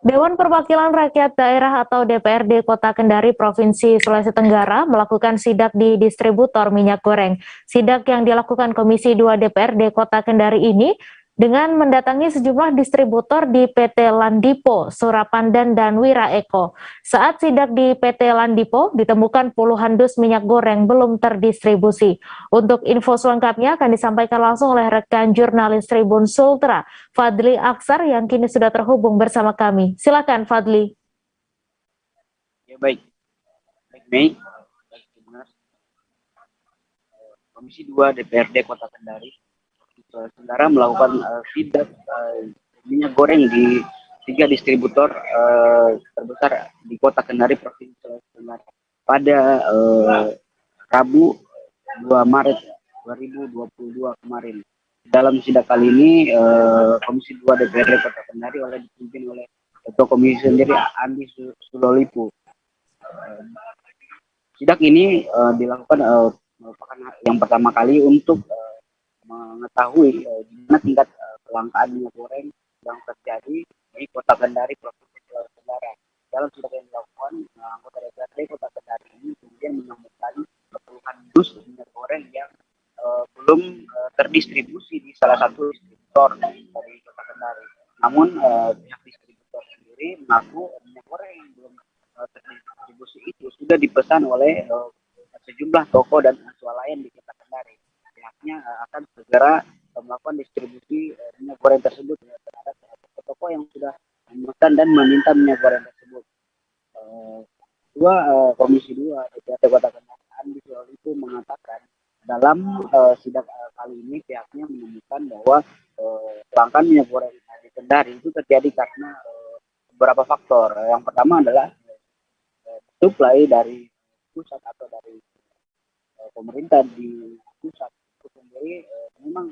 Dewan Perwakilan Rakyat Daerah atau DPRD Kota Kendari Provinsi Sulawesi Tenggara melakukan sidak di distributor minyak goreng. Sidak yang dilakukan Komisi 2 DPRD Kota Kendari ini dengan mendatangi sejumlah distributor di PT Landipo, Surapandan, dan Wira Eko. Saat sidak di PT Landipo, ditemukan puluhan dus minyak goreng belum terdistribusi. Untuk info selengkapnya akan disampaikan langsung oleh rekan jurnalis Tribun Sultra, Fadli Aksar, yang kini sudah terhubung bersama kami. Silakan, Fadli. Ya, baik. Mei, Komisi 2 DPRD Kota Kendari Saudara melakukan sidak minyak goreng di 3 distributor terbesar di Kota Kendari, Provinsi Sulawesi Tenggara pada Rabu 2 Maret 2022 kemarin. Dalam sidak kali ini, Komisi 2 DPRD Kota Kendari dipimpin oleh Ketua Komisi sendiri Andi Sulolipu. Sidak ini dilakukan merupakan yang pertama kali untuk mengetahui di mana tingkat kelangkaan minyak goreng yang terjadi di Kota Kendari, Provinsi Sulawesi Tenggara. Dalam sidak yang dilakukan, anggota DPRD Kota Kendari ini kemudian menemukan puluhan dus minyak goreng yang belum terdistribusi di salah satu distributor dari Kota Kendari. Namun pihak distributor sendiri mengaku minyak goreng yang belum terdistribusi itu sudah dipesan oleh sejumlah toko dan swalayan di Kota Kendari. Pihaknya akan segera melakukan distribusi minyak goreng tersebut terhadap toko yang sudah memesan dan meminta minyak goreng tersebut. Komisi 2 DPRD Kota Kendari Andi Sulolipu mengatakan dalam sidak kali ini pihaknya menemukan bahwa kelangkaan minyak goreng di Kendari itu terjadi karena beberapa faktor. Yang pertama adalah suplai dari pusat atau dari pemerintah di pusat itu sendiri memang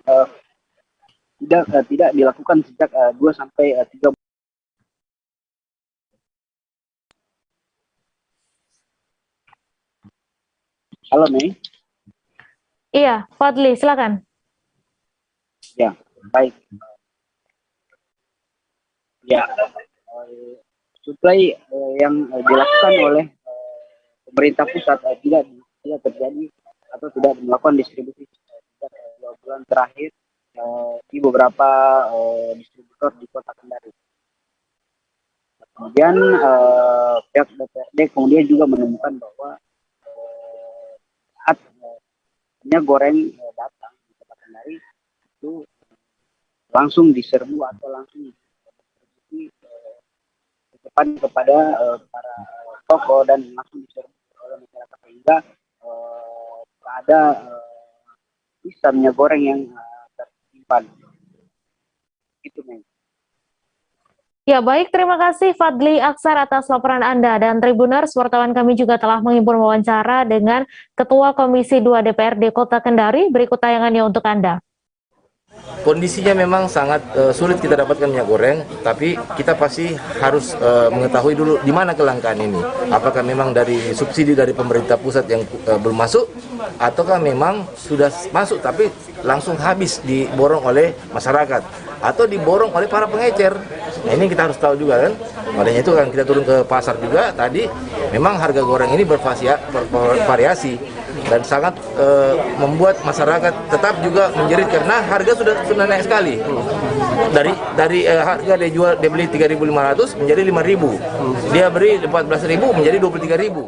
tidak dilakukan sejak 2 sampai 3 bulan. Halo, Mei. Iya, Fadli, silakan. Ya, baik. Ya, suplai yang dilakukan oleh pemerintah pusat tidak terjadi atau tidak melakukan distribusi sejak 2 bulan terakhir di beberapa distributor di Kota Kendari. Kemudian pihak DPRD kemudian juga menemukan bahwa saat minyak goreng datang di Kota Kendari itu langsung diserbu atau langsung distribusi kepada para toko dan langsung diserbu oleh masyarakat sehingga ada sisa minyak goreng yang tersimpan. Itu, Mei. Ya, baik, terima kasih Fadli Aksar atas laporan Anda. Dan Tribuners, wartawan kami juga telah menghimpun wawancara dengan Ketua Komisi 2 DPRD Kota Kendari. Berikut tayangannya untuk Anda. Kondisinya memang sangat sulit kita dapatkan minyak goreng, tapi kita pasti harus mengetahui dulu di mana kelangkaan ini. Apakah memang dari subsidi dari pemerintah pusat yang belum masuk, ataukah memang sudah masuk tapi langsung habis diborong oleh masyarakat, atau diborong oleh para pengecer. Nah, ini kita harus tahu juga kan. Makanya itu kan kita turun ke pasar juga tadi, memang harga goreng ini bervariasi dan sangat membuat masyarakat tetap juga menjerit karena harga sudah naik sekali. Dari harga dia beli 3.500 menjadi 5.000. Dia beri 14.000 menjadi 23.000.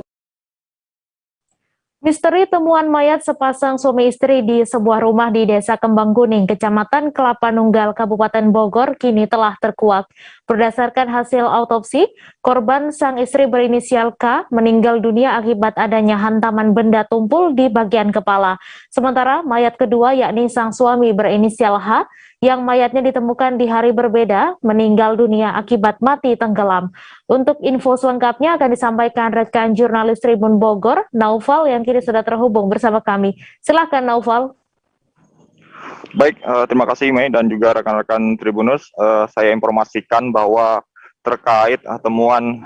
Misteri temuan mayat sepasang suami istri di sebuah rumah di Desa Kembang Kuning, Kecamatan Kelapa Nunggal, Kabupaten Bogor, kini telah terkuak. Berdasarkan hasil autopsi, korban sang istri berinisial K meninggal dunia akibat adanya hantaman benda tumpul di bagian kepala. Sementara mayat kedua yakni sang suami berinisial H, yang mayatnya ditemukan di hari berbeda, meninggal dunia akibat mati tenggelam. Untuk info selengkapnya akan disampaikan rekan jurnalis Tribun Bogor, Naufal, yang kini sudah terhubung bersama kami. Silakan, Naufal. Baik, terima kasih Mei dan juga rekan-rekan Tribunus. Saya informasikan bahwa terkait temuan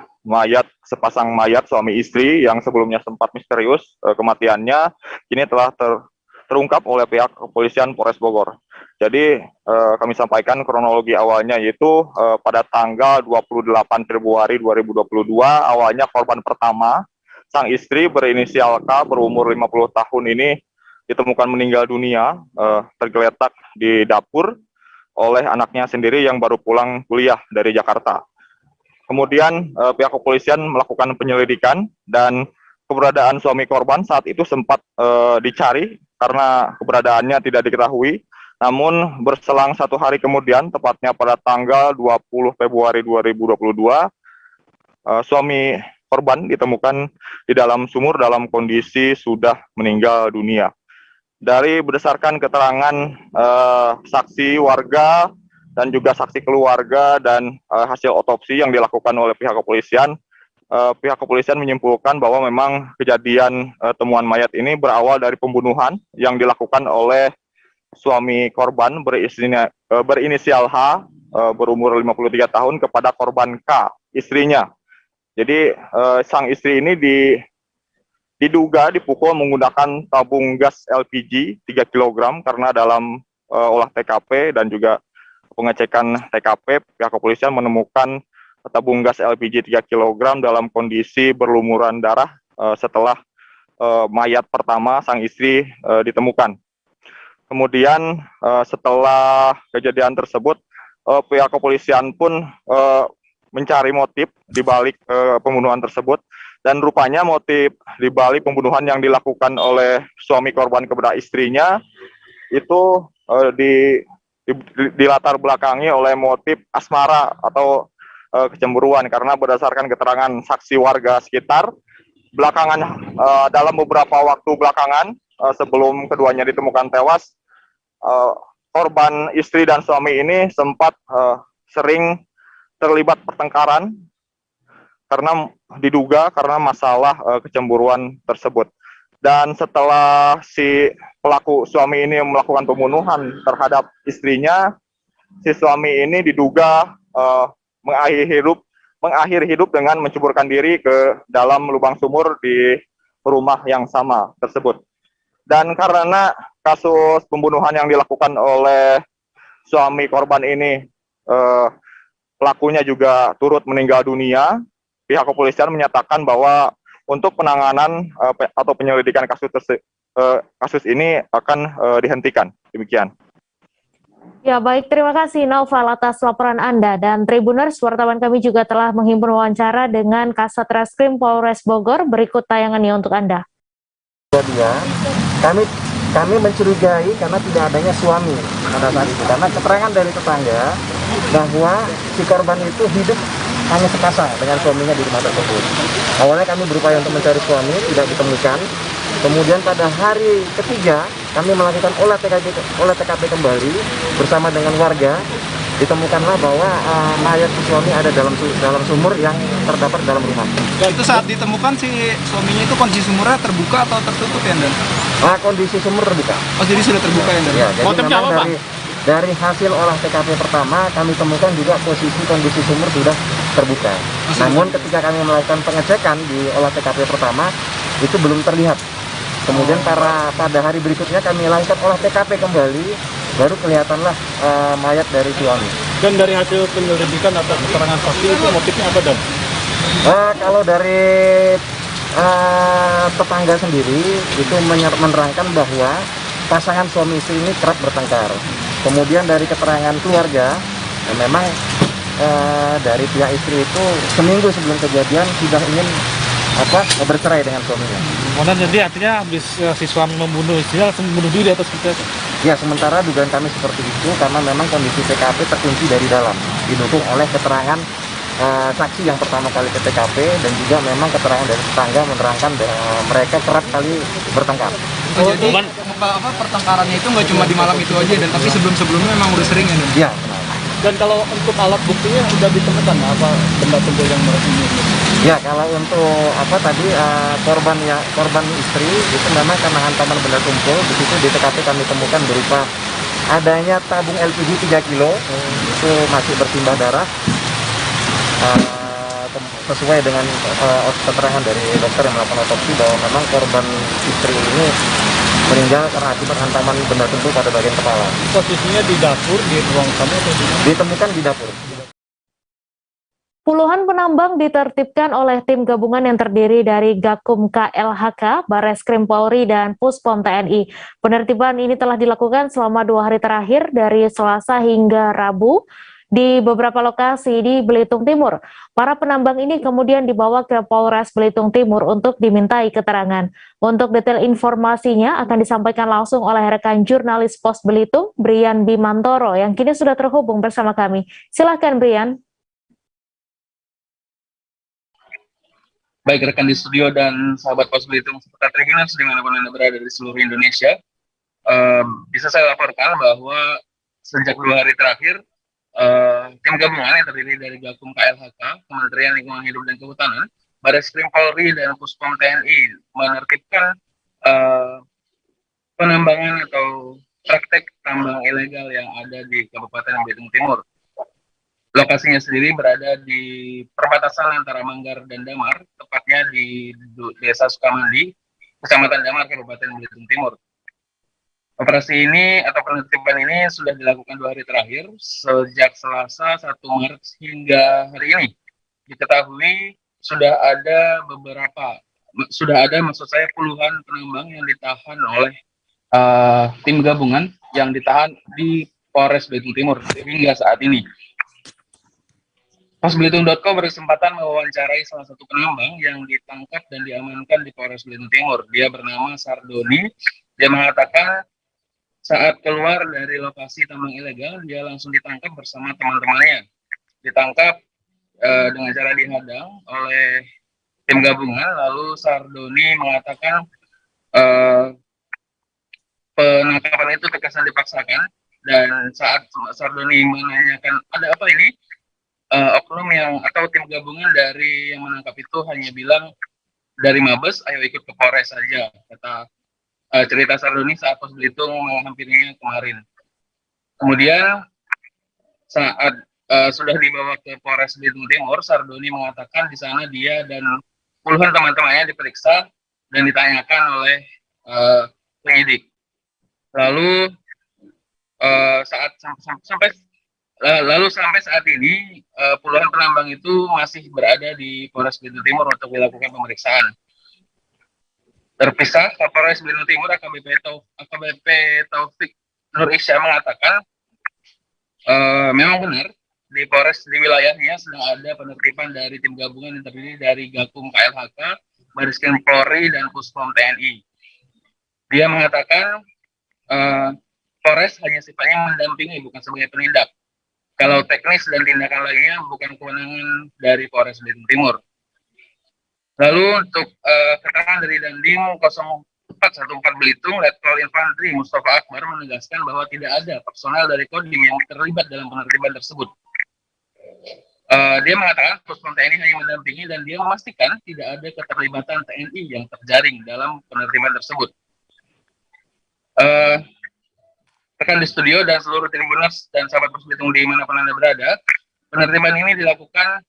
sepasang mayat suami istri yang sebelumnya sempat misterius kematiannya, kini telah terungkap oleh pihak kepolisian Polres Bogor. Jadi kami sampaikan kronologi awalnya, yaitu pada tanggal 28 Februari 2022, awalnya korban pertama, sang istri berinisial K berumur 50 tahun ini ditemukan meninggal dunia, tergeletak di dapur oleh anaknya sendiri yang baru pulang kuliah dari Jakarta. Kemudian pihak kepolisian melakukan penyelidikan dan keberadaan suami korban saat itu sempat dicari karena keberadaannya tidak diketahui. Namun berselang 1 hari kemudian, tepatnya pada tanggal 20 Februari 2022, suami korban ditemukan di dalam sumur dalam kondisi sudah meninggal dunia. Berdasarkan keterangan saksi warga dan juga saksi keluarga dan hasil otopsi yang dilakukan oleh pihak kepolisian menyimpulkan bahwa memang kejadian temuan mayat ini berawal dari pembunuhan yang dilakukan oleh suami korban berinisial H, berumur 53 tahun kepada korban K, istrinya. Jadi sang istri ini diduga dipukul menggunakan tabung gas LPG 3 kg karena dalam olah TKP dan juga pengecekan TKP, pihak kepolisian menemukan tabung gas LPG 3 kg dalam kondisi berlumuran darah setelah mayat pertama sang istri ditemukan. Kemudian setelah kejadian tersebut, pihak kepolisian pun mencari motif di balik pembunuhan tersebut, dan rupanya motif di balik pembunuhan yang dilakukan oleh suami korban kepada istrinya itu dilatar belakangi oleh motif asmara atau kecemburuan, karena berdasarkan keterangan saksi warga sekitar, dalam beberapa waktu belakangan sebelum keduanya ditemukan tewas, korban istri dan suami ini sempat sering terlibat pertengkaran diduga karena masalah kecemburuan tersebut. Dan setelah si pelaku suami ini melakukan pembunuhan terhadap istrinya, si suami ini diduga mengakhiri hidup dengan menceburkan diri ke dalam lubang sumur di rumah yang sama tersebut. Dan karena kasus pembunuhan yang dilakukan oleh suami korban ini, pelakunya juga turut meninggal dunia, pihak kepolisian menyatakan bahwa untuk penanganan atau penyelidikan kasus ini akan dihentikan. Demikian. Ya, baik, terima kasih Naufal atas laporan Anda. Dan Tribuners, wartawan kami juga telah menghimpun wawancara dengan Kasat Reskrim Polres Bogor. Berikut tayangannya untuk Anda. Kami mencurigai karena tidak adanya suami pada saat itu, karena keterangan dari tetangga bahwa si korban itu hidup hanya sepasang dengan suaminya di rumah tersebut. Awalnya kami berupaya untuk mencari suami, tidak ditemukan. Kemudian pada hari ketiga kami melakukan olah TKP kembali bersama dengan warga. Ditemukanlah bahwa mayat si suami ada dalam sumur yang terdapat dalam rumah. Itu saat ditemukan si suaminya itu kondisi sumurnya terbuka atau tertutup ya, Dan? Kondisi sumur terbuka. Oh, jadi sudah terbuka ya, Dan? Ya, jadi motifnya apa, Pak? Dari hasil olah TKP pertama kami temukan juga kondisi sumur sudah terbuka. Namun ketika kami melakukan pengecekan di olah TKP pertama itu belum terlihat. Kemudian pada hari berikutnya kami lakukan olah TKP kembali, baru kelihatanlah mayat dari suami. Dan dari hasil penyelidikan atau keterangan saksi itu motifnya apa, Dan? Kalau dari tetangga sendiri itu menerangkan bahwa pasangan suami istri ini kerap bertengkar. Kemudian dari keterangan keluarga, memang dari pihak istri itu seminggu sebelum kejadian sudah ingin bercerai dengan suaminya. Jadi artinya habis si suami membunuh istrinya langsung bunuh diri atau seperti itu? Ya, sementara dugaan kami seperti itu karena memang kondisi TKP terkunci dari dalam, didukung oleh keterangan saksi yang pertama kali ke TKP dan juga memang keterangan dari tetangga menerangkan mereka kerap kali bertengkar. Jadi pertengkarannya itu nggak cuma di malam itu aja, dan tapi sebelum-sebelumnya memang udah sering ya, Dan? Iya. Dan kalau untuk alat buktinya sudah ditemukan apa benda-benda yang meresminya? Ya, kalau untuk korban istri itu memang karena hantaman benda tumpul, di situ di TKP kami temukan berupa adanya tabung LPG 3 kg, itu masih bersimbah darah. Sesuai dengan keterangan dari dokter yang melakukan otopsi bahwa memang korban istri ini meninggal karena akibat hantaman benda tumpul pada bagian kepala. Posisinya di dapur, di ruang tamu atau di mana? Ditemukan di dapur. Puluhan penambang ditertibkan oleh tim gabungan yang terdiri dari Gakum KLHK, Bareskrim Polri, dan Puspom TNI. Penertiban ini telah dilakukan selama 2 hari terakhir dari Selasa hingga Rabu di beberapa lokasi di Belitung Timur. Para penambang ini kemudian dibawa ke Polres Belitung Timur untuk dimintai keterangan. Untuk detail informasinya akan disampaikan langsung oleh rekan jurnalis Pos Belitung, Brian Bimantoro, yang kini sudah terhubung bersama kami. Silakan, Brian. Baik rekan di studio dan sahabat Pos Belitung serta Tribuners dimanapun Anda berada di seluruh Indonesia, bisa saya laporkan bahwa sejak 2 hari terakhir, tim gabungan yang terdiri dari Gakum KLHK, Kementerian Lingkungan Hidup dan Kehutanan, Bareskrim Polri, dan Puspom TNI menertibkan penambangan atau praktek tambang ilegal yang ada di Kabupaten Belitung Timur. Lokasinya sendiri berada di perbatasan antara Manggar dan Damar, tepatnya di Desa Sukamandi, Kecamatan Damar, Kabupaten Belitung Timur. Operasi ini atau penertiban ini sudah dilakukan 2 hari terakhir, sejak Selasa 1 Maret hingga hari ini. Diketahui sudah ada maksud saya puluhan penambang yang ditahan oleh tim gabungan yang ditahan di Polres Belitung Timur hingga saat ini. Posbelitung.com berkesempatan mewawancarai salah satu penambang yang ditangkap dan diamankan di Polres Belitung Timur. Dia bernama Sardoni. Dia mengatakan saat keluar dari lokasi tambang ilegal, dia langsung ditangkap bersama teman-temannya. Ditangkap dengan cara dihadang oleh tim gabungan. Lalu Sardoni mengatakan penangkapan itu terkesan dipaksakan. Dan saat Sardoni menanyakan ada apa ini, oknum yang atau tim gabungan dari yang menangkap itu hanya bilang dari Mabes, ayo ikut ke Polres saja, kata cerita Sardoni saat Pos Belitung menghampirinya kemarin. Kemudian saat sudah dibawa ke Polres Belitung Timur, Sardoni mengatakan di sana dia dan puluhan teman-temannya diperiksa dan ditanyakan oleh penyidik. Lalu sampai saat ini puluhan penambang itu masih berada di Polres Belitung Timur untuk dilakukan pemeriksaan. Terpisah, Kapolres Belitung Timur AKBP Taufik Nur Isya mengatakan memang benar di Polres di wilayahnya sedang ada penertiban dari tim gabungan yang terdiri dari Gakum KLHK, Bareskrim Polri, dan Puspom TNI. Dia mengatakan Polres hanya sifatnya mendampingi, bukan sebagai penindak. Kalau teknis dan tindakan lainnya bukan kewenangan dari Polres Belitung Timur. Lalu untuk keterangan dari Dandim 0414 Belitung, Letkol Infantri Mustafa Akbar menegaskan bahwa tidak ada personel dari Kodim yang terlibat dalam penertiban tersebut. Dia mengatakan Puspom TNI hanya mendampingi dan dia memastikan tidak ada keterlibatan TNI yang terjaring dalam penertiban tersebut. Rekan di studio dan seluruh Tribuners dan sahabat Pos Belitung di manapun Anda berada, penertiban ini dilakukan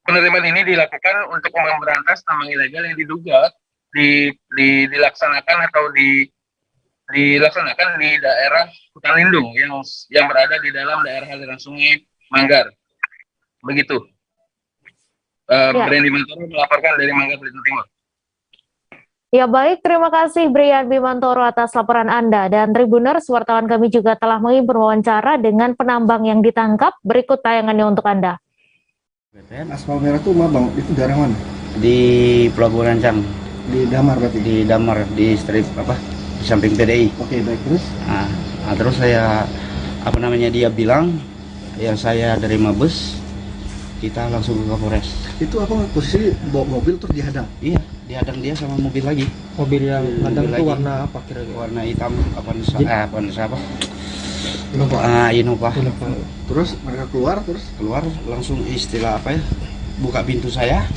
penertiban ini dilakukan untuk memberantas tambang ilegal yang diduga dilaksanakan atau dilaksanakan di daerah hutan lindung yang berada di dalam daerah aliran sungai Manggar. Begitu. Brian Bimantoro melaporkan dari Manggar, Belitung Timur. Ya baik, terima kasih Brian Bimantoro atas laporan Anda. Dan Tribuners, wartawan kami juga telah berwawancara dengan penambang yang ditangkap. Berikut tayangannya untuk Anda. Aspal merah itu Bang, itu daerah mana? Di Pelabuhan Rancang. Di Damar berarti? Di Damar, di strip apa? Di samping PDI. Oke, baik, terus? Nah, terus saya, dia bilang, yang saya dari Mabes, kita langsung ke Kapolres. Itu apa posisi bawa mobil terus dihadang? Iya, dihadang dia sama mobil lagi. Mobil yang hadang itu warna apa kira-kira? Warna hitam, apa? Innova. Terus mereka keluar langsung istilah buka pintu saya.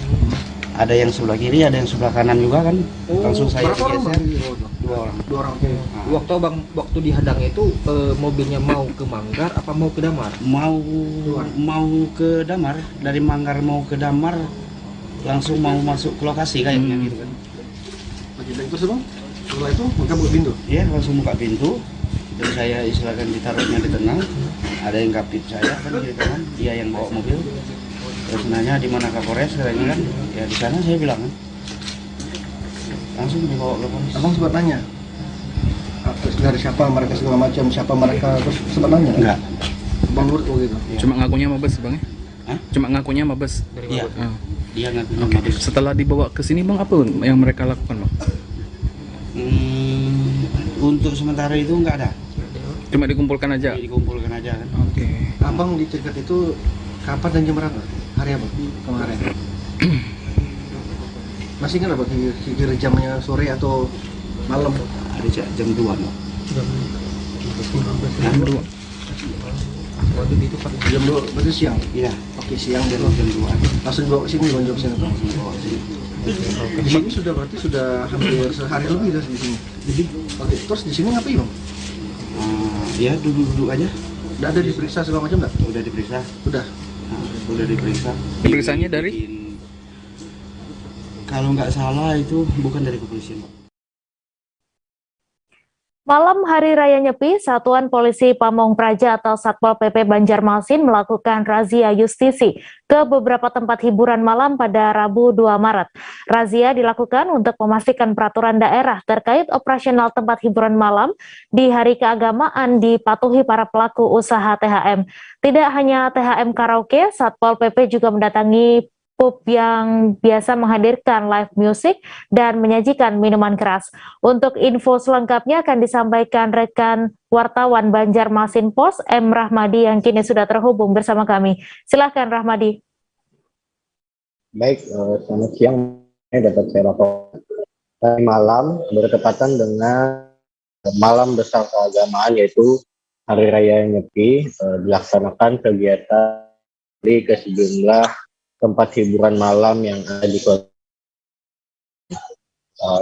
Ada yang sebelah kiri, ada yang sebelah kanan juga kan. Langsung saya geser. Dua orang. Waktu dihadang itu mobilnya mau ke Manggar apa mau ke Damar? Mau ke Damar, dari Manggar mau ke Damar langsung mau masuk ke lokasi kayaknya gitu kan. Terus Bang, setelah itu mereka buka pintu? Iya, langsung buka pintu. Terus saya istilahkan ditaruhnya di tengah. ada yang kapit saya kan kiri kanan, dia yang bawa mobil. Terus nanya di mana Kapolres, katanya kan ya di sana, saya bilang kan. Langsung dibawa ke polres. Abang sempat nanya dari siapa mereka segala macam, siapa mereka, terus sempat nanya? Enggak. Abang nurut gitu. Cuma ngakunya mabes bang ya? Hah? Cuma ngakunya mabes. Iya. Dia ngakunya Oke. mabes. Setelah dibawa ke sini bang, apa yang mereka lakukan bang? Untuk sementara itu enggak ada. Cuma dikumpulkan aja. Dikumpulkan aja kan. Oke. Abang dicegat itu kapan dan jam berapa? Hari apa kemarin? Masih ingat apa kira-kira jamnya sore atau malam? Ada jam 2 bang. Jam 2. Waktu itu Pak jam 2 berarti siang. Iya. Oke, siang dan jam 2. Langsung bawa ke sini, lonjok sini. Di sini sudah berarti sudah hampir sehari lebih dah di sini. Jadi, oke, terus di sini ngapain bang? Ya duduk-duduk aja. Udah ada diperiksa segala macam enggak? Udah diperiksa. Udah. Udah diperiksa. Pemeriksaannya dari? Kalau nggak salah itu bukan dari kepolisian, Pak. Malam Hari Raya Nyepi, Satuan Polisi Pamong Praja atau Satpol PP Banjarmasin melakukan razia justisi ke beberapa tempat hiburan malam pada Rabu 2 Maret. Razia dilakukan untuk memastikan peraturan daerah terkait operasional tempat hiburan malam di hari keagamaan dipatuhi para pelaku usaha THM. Tidak hanya THM karaoke, Satpol PP juga mendatangi pub yang biasa menghadirkan live music dan menyajikan minuman keras. Untuk info selengkapnya akan disampaikan rekan wartawan Banjarmasin Pos M. Rahmadi yang kini sudah terhubung bersama kami. Silahkan Rahmadi. Baik, selamat siang. Dapat saya laporkan. Tadi malam bertepatan dengan malam besar keagamaan yaitu Hari Raya Nyepi, dilaksanakan kegiatan ke sejumlah tempat hiburan malam yang ada di kota.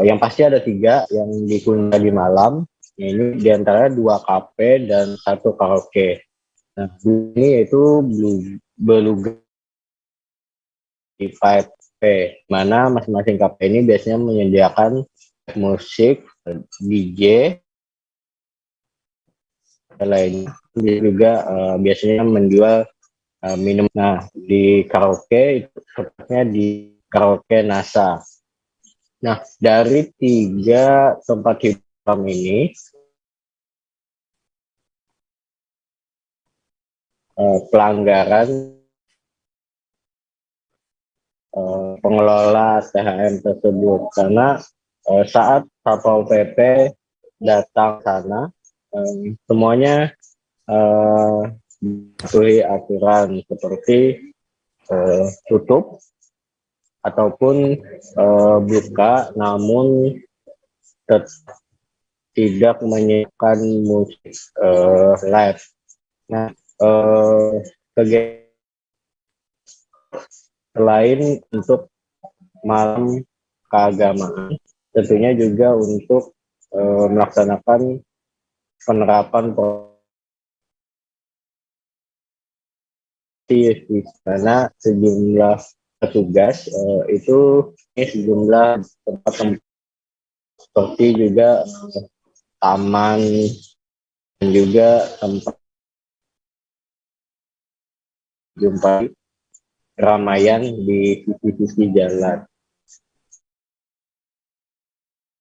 Yang pasti ada 3 yang dikunjungi di malam. Ini diantara 2 kafe dan 1 karaoke. Nah, ini yaitu Beluga di 5P, mana masing-masing kafe ini biasanya menyediakan musik, DJ, lainnya. Juga biasanya menjual minum. Nah, di karaoke itu tepatnya di karaoke NASA. Nah, dari 3 tempat hiburan ini pelanggaran pengelola THM tersebut, karena saat Satpol PP datang sana semuanya mematuhi aturan seperti tutup ataupun buka, namun tetap tidak menyiapkan musik live. Nah, kegiatan selain untuk malam keagamaan, tentunya juga untuk melaksanakan penerapan di sana sejumlah petugas itu sejumlah tempat seperti juga taman dan juga tempat jumpa keramaian di sisi-sisi jalan.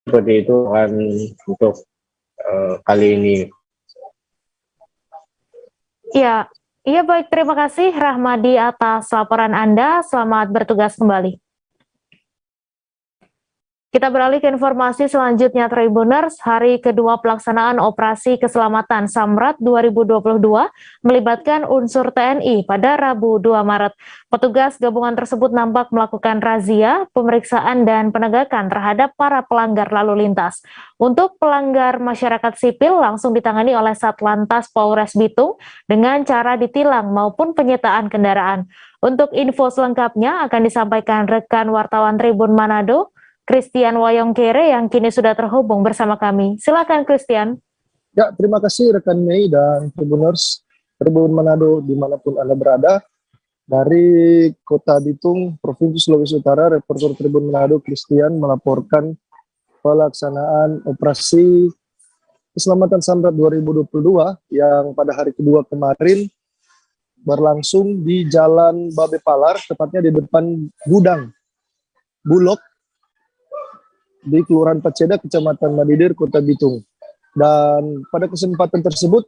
Seperti itu kan untuk kali ini. Ya. Iya baik, terima kasih Rahmadi atas laporan Anda. Selamat bertugas kembali. Kita beralih ke informasi selanjutnya, Tribuners. Hari kedua pelaksanaan Operasi Keselamatan Samrat 2022 melibatkan unsur TNI pada Rabu 2 Maret. Petugas gabungan tersebut nampak melakukan razia, pemeriksaan, dan penegakan terhadap para pelanggar lalu lintas. Untuk pelanggar masyarakat sipil langsung ditangani oleh Satlantas Polres Bitung dengan cara ditilang maupun penyitaan kendaraan. Untuk info selengkapnya akan disampaikan rekan wartawan Tribun Manado, Christian Wayongkere yang kini sudah terhubung bersama kami. Silakan Christian. Ya, terima kasih rekan Mei dan Tribuners Tribun Manado dimanapun Anda berada. Dari Kota Bitung, Provinsi Sulawesi Utara, reporter Tribun Manado Christian melaporkan pelaksanaan operasi Keselamatan Samrat 2022 yang pada hari kedua kemarin berlangsung di Jalan Babe Palar, tepatnya di depan gudang Bulog di Kelurahan Paceda, Kecamatan Madidir, Kota Bitung. Dan pada kesempatan tersebut,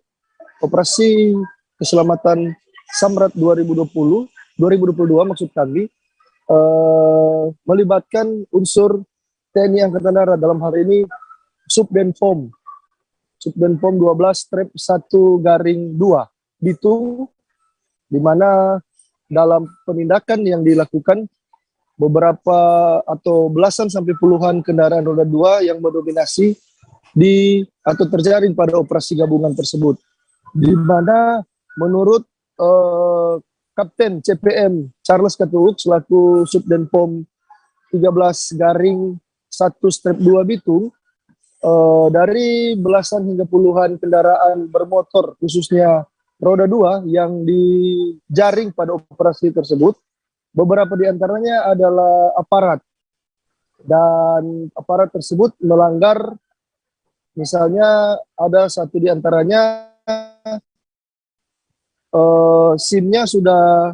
operasi keselamatan Samrat 2022 maksud kami melibatkan unsur TNI Angkatan Darat, dalam hal ini Subdenpom 12-1-2 Bitung, di mana dalam penindakan yang dilakukan beberapa atau belasan sampai puluhan kendaraan roda 2 yang mendominasi atau terjaring pada operasi gabungan tersebut, di mana menurut Kapten CPM Charles Katuuk selaku Subdenpom 13-1-2 Bitung, dari belasan hingga puluhan kendaraan bermotor khususnya roda 2 yang dijaring pada operasi tersebut, beberapa di antaranya adalah aparat, dan aparat tersebut melanggar, misalnya ada satu di antaranya SIM-nya sudah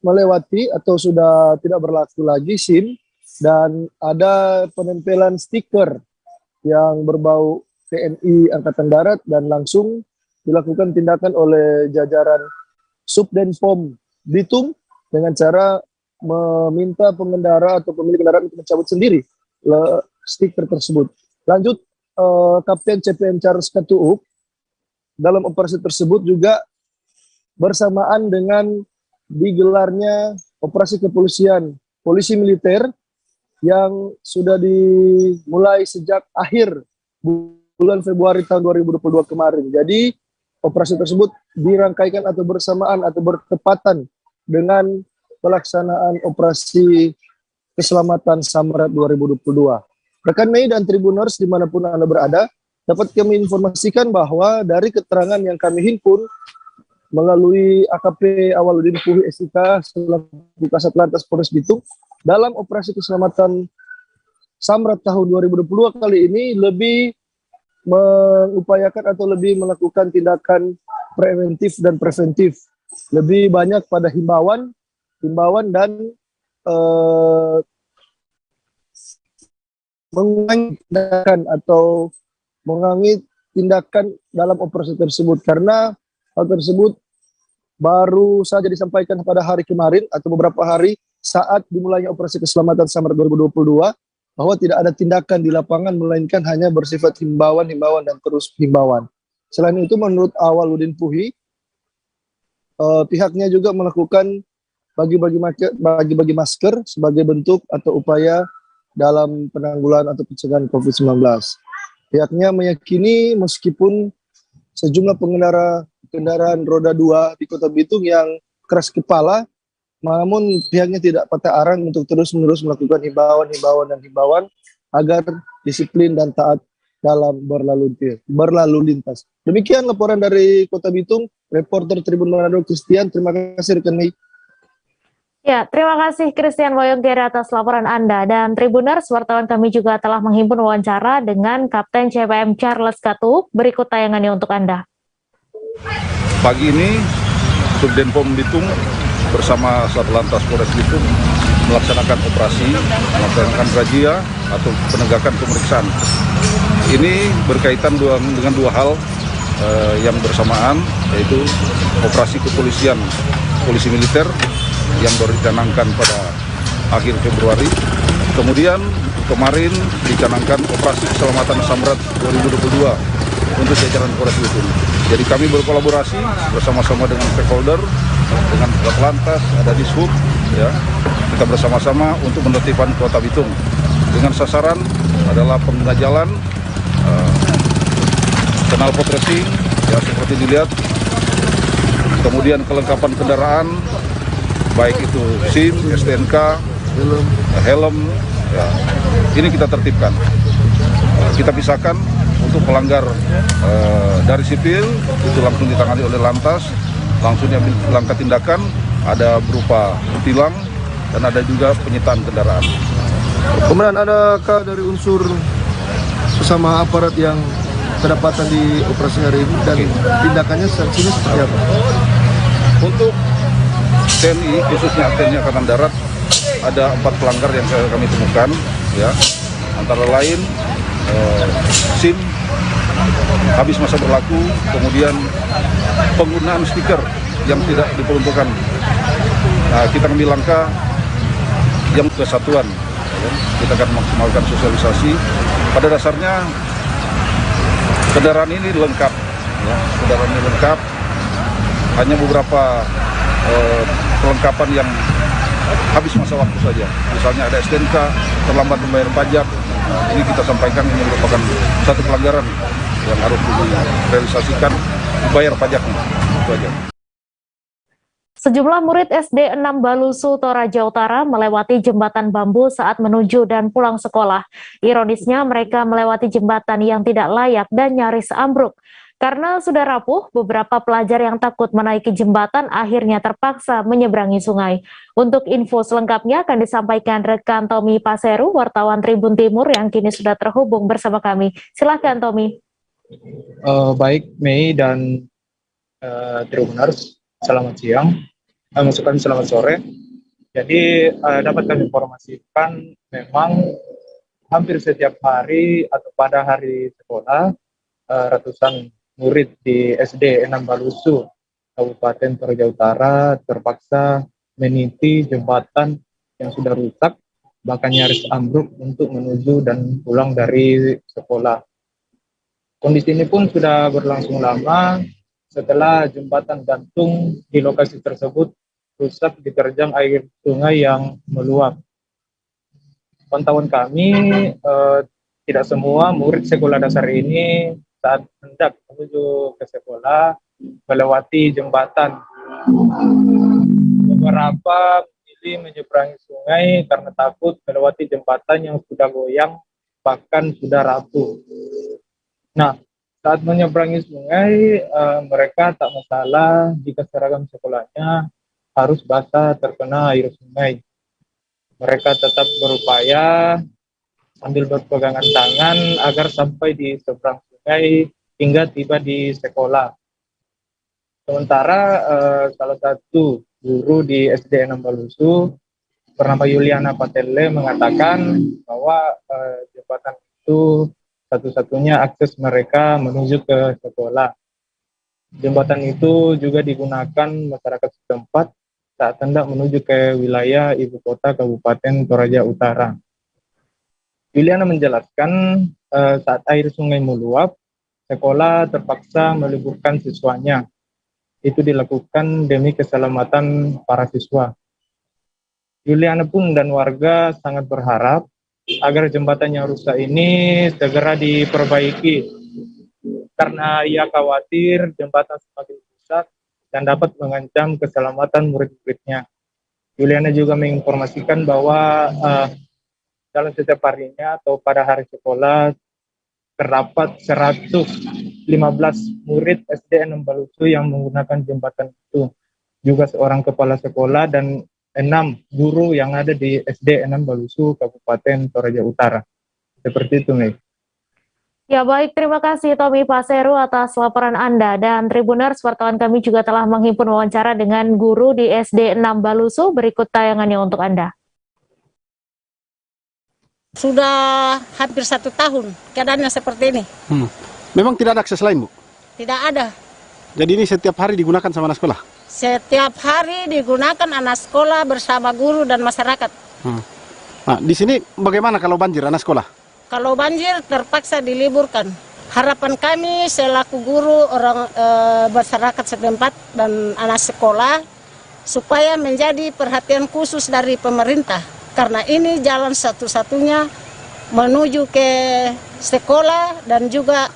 melewati atau sudah tidak berlaku lagi SIM, dan ada penempelan stiker yang berbau TNI Angkatan Darat, dan langsung dilakukan tindakan oleh jajaran Subdenpom Bitung dengan cara meminta pengendara atau pemilik kendaraan untuk mencabut sendiri stiker tersebut. Lanjut, Kapten CPM Charles Katuuk dalam operasi tersebut juga bersamaan dengan digelarnya operasi kepolisian polisi militer yang sudah dimulai sejak akhir bulan Februari tahun 2022 kemarin. Jadi operasi tersebut dirangkaikan atau bersamaan atau bertepatan dengan pelaksanaan operasi keselamatan Samrat 2022. Rekan Mei dan Tribuners dimanapun Anda berada, dapat kami informasikan bahwa dari keterangan yang kami himpun melalui AKP Awaludin Puhi SIK selaku Kasat Lantas Polres Bitung, dalam operasi keselamatan Samrat tahun 2022 kali ini lebih mengupayakan atau lebih melakukan tindakan preventif dan preventif, lebih banyak pada himbauan dan mengurangi tindakan atau mengurangi tindakan dalam operasi tersebut, karena hal tersebut baru saja disampaikan pada hari kemarin atau beberapa hari saat dimulainya operasi keselamatan Samrat 2022, bahwa tidak ada tindakan di lapangan, melainkan hanya bersifat himbauan dan terus himbauan. Selain itu, menurut Awaludin Puhi, pihaknya juga melakukan bagi-bagi masker sebagai bentuk atau upaya dalam penanggulangan atau pencegahan COVID-19. Pihaknya meyakini meskipun sejumlah pengendara kendaraan roda 2 di Kota Bitung yang keras kepala, namun pihaknya tidak patah arang untuk terus-menerus melakukan himbauan agar disiplin dan taat dalam berlalu lintas. Demikian laporan dari Kota Bitung, reporter Tribun Manado Christian. Terima kasih rekan Mei. Ya, terima kasih Christian Woyonggere atas laporan Anda. Dan Tribuners, wartawan kami juga telah menghimpun wawancara dengan Kapten CPM Charles Katuuk. Berikut tayangannya untuk Anda. Pagi ini, Subdenpom Bitung bersama Satlantas Polres Bitung melaksanakan operasi, melaksanakan razia atau penegakan pemeriksaan. Ini berkaitan dengan dua hal yang bersamaan, yaitu operasi kepolisian polisi militer yang baru dicanangkan pada akhir Februari. Kemudian kemarin dicanangkan operasi keselamatan Samrat 2022 untuk jajaran Polres Bitung. Jadi kami berkolaborasi bersama-sama dengan stakeholder, dengan Satlantas, ada Dishub, ya. Kita bersama-sama untuk menertibkan Kota Bitung dengan sasaran adalah pengguna jalan, knalpot racing, ya seperti dilihat, kemudian kelengkapan kendaraan, baik itu SIM, STNK, helm, ya. Ini kita tertibkan. Kita pisahkan untuk pelanggar dari sipil itu langsung ditangani oleh Lantas, langsung diambil langkah tindakan, ada berupa tilang dan ada juga penyitaan kendaraan. Kemudian adakah dari unsur sesama aparat yang kedapatan di operasi hari ini dan tindakannya sanksinya seperti apa? Untuk TNI, khususnya TNI Angkatan Darat, ada 4 pelanggar yang kami temukan, ya, antara lain SIM habis masa berlaku, kemudian penggunaan stiker yang tidak diperuntukkan. Nah, kita ambil langkah yang kesatuan, ya. Kita akan maksimalkan sosialisasi. Pada dasarnya kendaraan ini lengkap, ya. Kendaraan ini lengkap, hanya beberapa perlengkapan yang habis masa waktu saja. Misalnya ada STNK, terlambat membayar pajak. Ini kita sampaikan ini merupakan satu pelanggaran yang harus direalisasikan, dibayar pajaknya. Itu aja. Sejumlah murid SD 6 Balusu, Toraja Utara melewati jembatan bambu saat menuju dan pulang sekolah. Ironisnya mereka melewati jembatan yang tidak layak dan nyaris ambruk. Karena sudah rapuh, beberapa pelajar yang takut menaiki jembatan akhirnya terpaksa menyeberangi sungai. Untuk info selengkapnya akan disampaikan rekan Tommy Paseru, wartawan Tribun Timur yang kini sudah terhubung bersama kami. Silakan Tommy. Baik Mei dan Tribuners, selamat siang. Maksudkan selamat sore. Jadi dapat kami informasikan memang hampir setiap hari atau pada hari sekolah ratusan murid di SD 6 Balusu, Kabupaten Toraja Utara terpaksa meniti jembatan yang sudah rusak, bahkan nyaris ambruk untuk menuju dan pulang dari sekolah. Kondisi ini pun sudah berlangsung lama setelah jembatan gantung di lokasi tersebut rusak diterjang air sungai yang meluap. Pantauan kami, tidak semua murid sekolah dasar ini saat hendak menuju ke sekolah melewati jembatan. Beberapa memilih menyeberangi sungai karena takut melewati jembatan yang sudah goyang, bahkan sudah rapuh. Nah, saat menyeberangi sungai, mereka tak masalah jika seragam sekolahnya harus basah terkena air sungai. Mereka tetap berupaya sambil berpegangan tangan agar sampai di seberang sungai hingga tiba di sekolah. Sementara salah satu guru di SD 6 Balusu bernama Yuliana Patele mengatakan bahwa jembatan itu satu-satunya akses mereka menuju ke sekolah. Jembatan itu juga digunakan masyarakat setempat saat hendak menuju ke wilayah ibu kota Kabupaten Toraja Utara. Yuliana menjelaskan saat air sungai meluap, sekolah terpaksa meliburkan siswanya. Itu dilakukan demi keselamatan para siswa. Yuliana pun dan warga sangat berharap agar jembatan yang rusak ini segera diperbaiki, karena ia khawatir jembatan semakin rusak dan dapat mengancam keselamatan murid-muridnya. Yuliana juga menginformasikan bahwa dalam setiap harinya atau pada hari sekolah terdapat 115 murid SD 6 Balusu yang menggunakan jembatan itu. Juga seorang kepala sekolah dan 6 guru yang ada di SD 6 Balusu, Kabupaten Toraja Utara. Seperti itu, Mei. Ya baik, terima kasih Tommy Paseru atas laporan Anda. Dan Tribuners, wartawan kami juga telah menghimpun wawancara dengan guru di SD 6 Balusu. Berikut tayangannya untuk Anda. Sudah hampir 1 tahun keadaannya seperti ini. Memang tidak ada akses lain, Bu? Tidak ada. Jadi ini setiap hari digunakan sama anak sekolah? Setiap hari digunakan anak sekolah bersama guru dan masyarakat. Nah, di sini bagaimana kalau banjir anak sekolah? Kalau banjir terpaksa diliburkan. Harapan kami selaku guru, orang masyarakat setempat dan anak sekolah supaya menjadi perhatian khusus dari pemerintah. Karena ini jalan satu-satunya menuju ke sekolah dan juga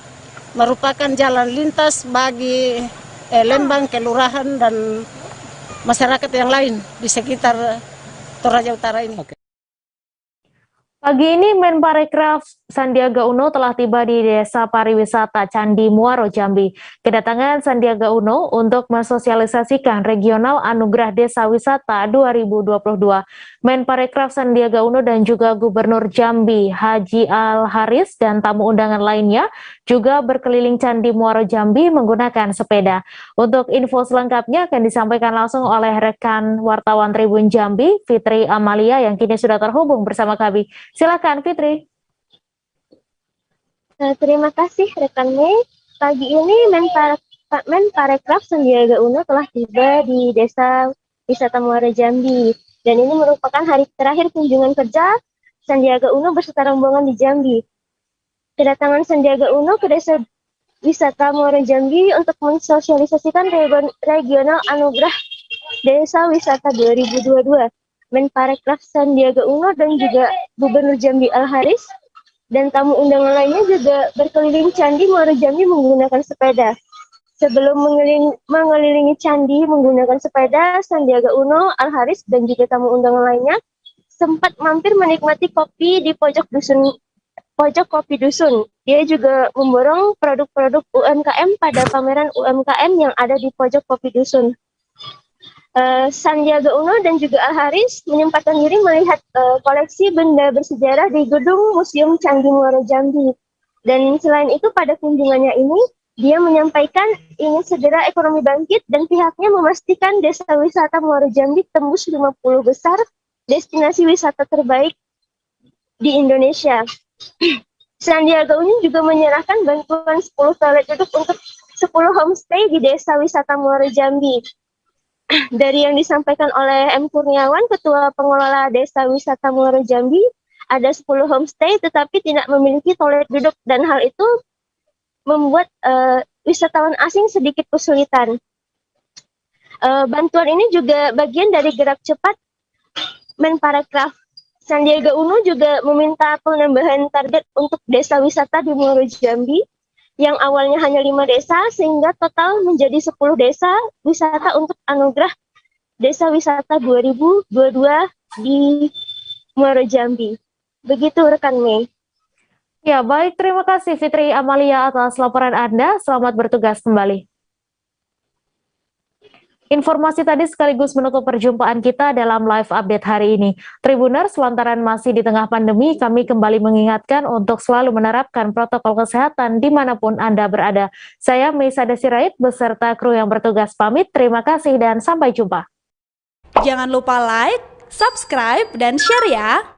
merupakan jalan lintas bagi Lembang, kelurahan dan masyarakat yang lain di sekitar Toraja Utara ini. Pagi ini Menparekraf Sandiaga Uno telah tiba di Desa Pariwisata Candi Muaro, Jambi. Kedatangan Sandiaga Uno untuk mensosialisasikan Regional Anugerah Desa Wisata 2022. Menparekraf Sandiaga Uno dan juga Gubernur Jambi Haji Al Haris dan tamu undangan lainnya juga berkeliling Candi Muaro Jambi menggunakan sepeda. Untuk info selengkapnya akan disampaikan langsung oleh rekan wartawan Tribun Jambi, Fitri Amalia, yang kini sudah terhubung bersama kami. Silakan Fitri. Terima kasih rekan Mei. Pagi ini Menparekraf Sandiaga Uno telah tiba di Desa Wisata Muaro Jambi. Dan ini merupakan hari terakhir kunjungan kerja Sandiaga Uno beserta rombongan di Jambi. Kedatangan Sandiaga Uno ke Desa Wisata Muaro Jambi untuk mensosialisasikan Regional Anugerah Desa Wisata 2022. Menparekraf Sandiaga Uno dan juga Gubernur Jambi Al Haris dan tamu undangan lainnya juga berkeliling Candi Muaro Jambi menggunakan sepeda. Sebelum mengelilingi candi menggunakan sepeda, Sandiaga Uno, Al Haris dan juga tamu undangan lainnya sempat mampir menikmati kopi di pojok kopi dusun. Dia juga memborong produk-produk UMKM pada pameran UMKM yang ada di pojok kopi dusun. Sandiaga Uno dan juga Al Haris menyempatkan diri melihat koleksi benda bersejarah di gedung Museum Candi Muaro Jambi. Dan selain itu pada kunjungannya ini, dia menyampaikan ingin segera ekonomi bangkit dan pihaknya memastikan Desa Wisata Muaro Jambi tembus 50 besar destinasi wisata terbaik di Indonesia. Sandiaga Uno juga menyerahkan bantuan 10 toilet duduk untuk 10 homestay di Desa Wisata Muaro Jambi. Dari yang disampaikan oleh M. Kurniawan, Ketua Pengelola Desa Wisata Muaro Jambi, ada 10 homestay tetapi tidak memiliki toilet duduk dan hal itu membuat wisatawan asing sedikit kesulitan. Bantuan ini juga bagian dari gerak cepat Menparekraf. Sandiaga Uno juga meminta penambahan target untuk desa wisata di Muaro Jambi yang awalnya hanya 5 desa sehingga total menjadi 10 desa wisata untuk anugerah Desa Wisata 2022 di Muaro Jambi. Begitu rekan Mei. Ya, baik, terima kasih Fitri Amalia atas laporan Anda. Selamat bertugas kembali. Informasi tadi sekaligus menutup perjumpaan kita dalam live update hari ini. Tribuners, lantaran masih di tengah pandemi, kami kembali mengingatkan untuk selalu menerapkan protokol kesehatan dimanapun Anda berada. Saya Meisada Sirait beserta kru yang bertugas pamit. Terima kasih dan sampai jumpa. Jangan lupa like, subscribe, dan share ya!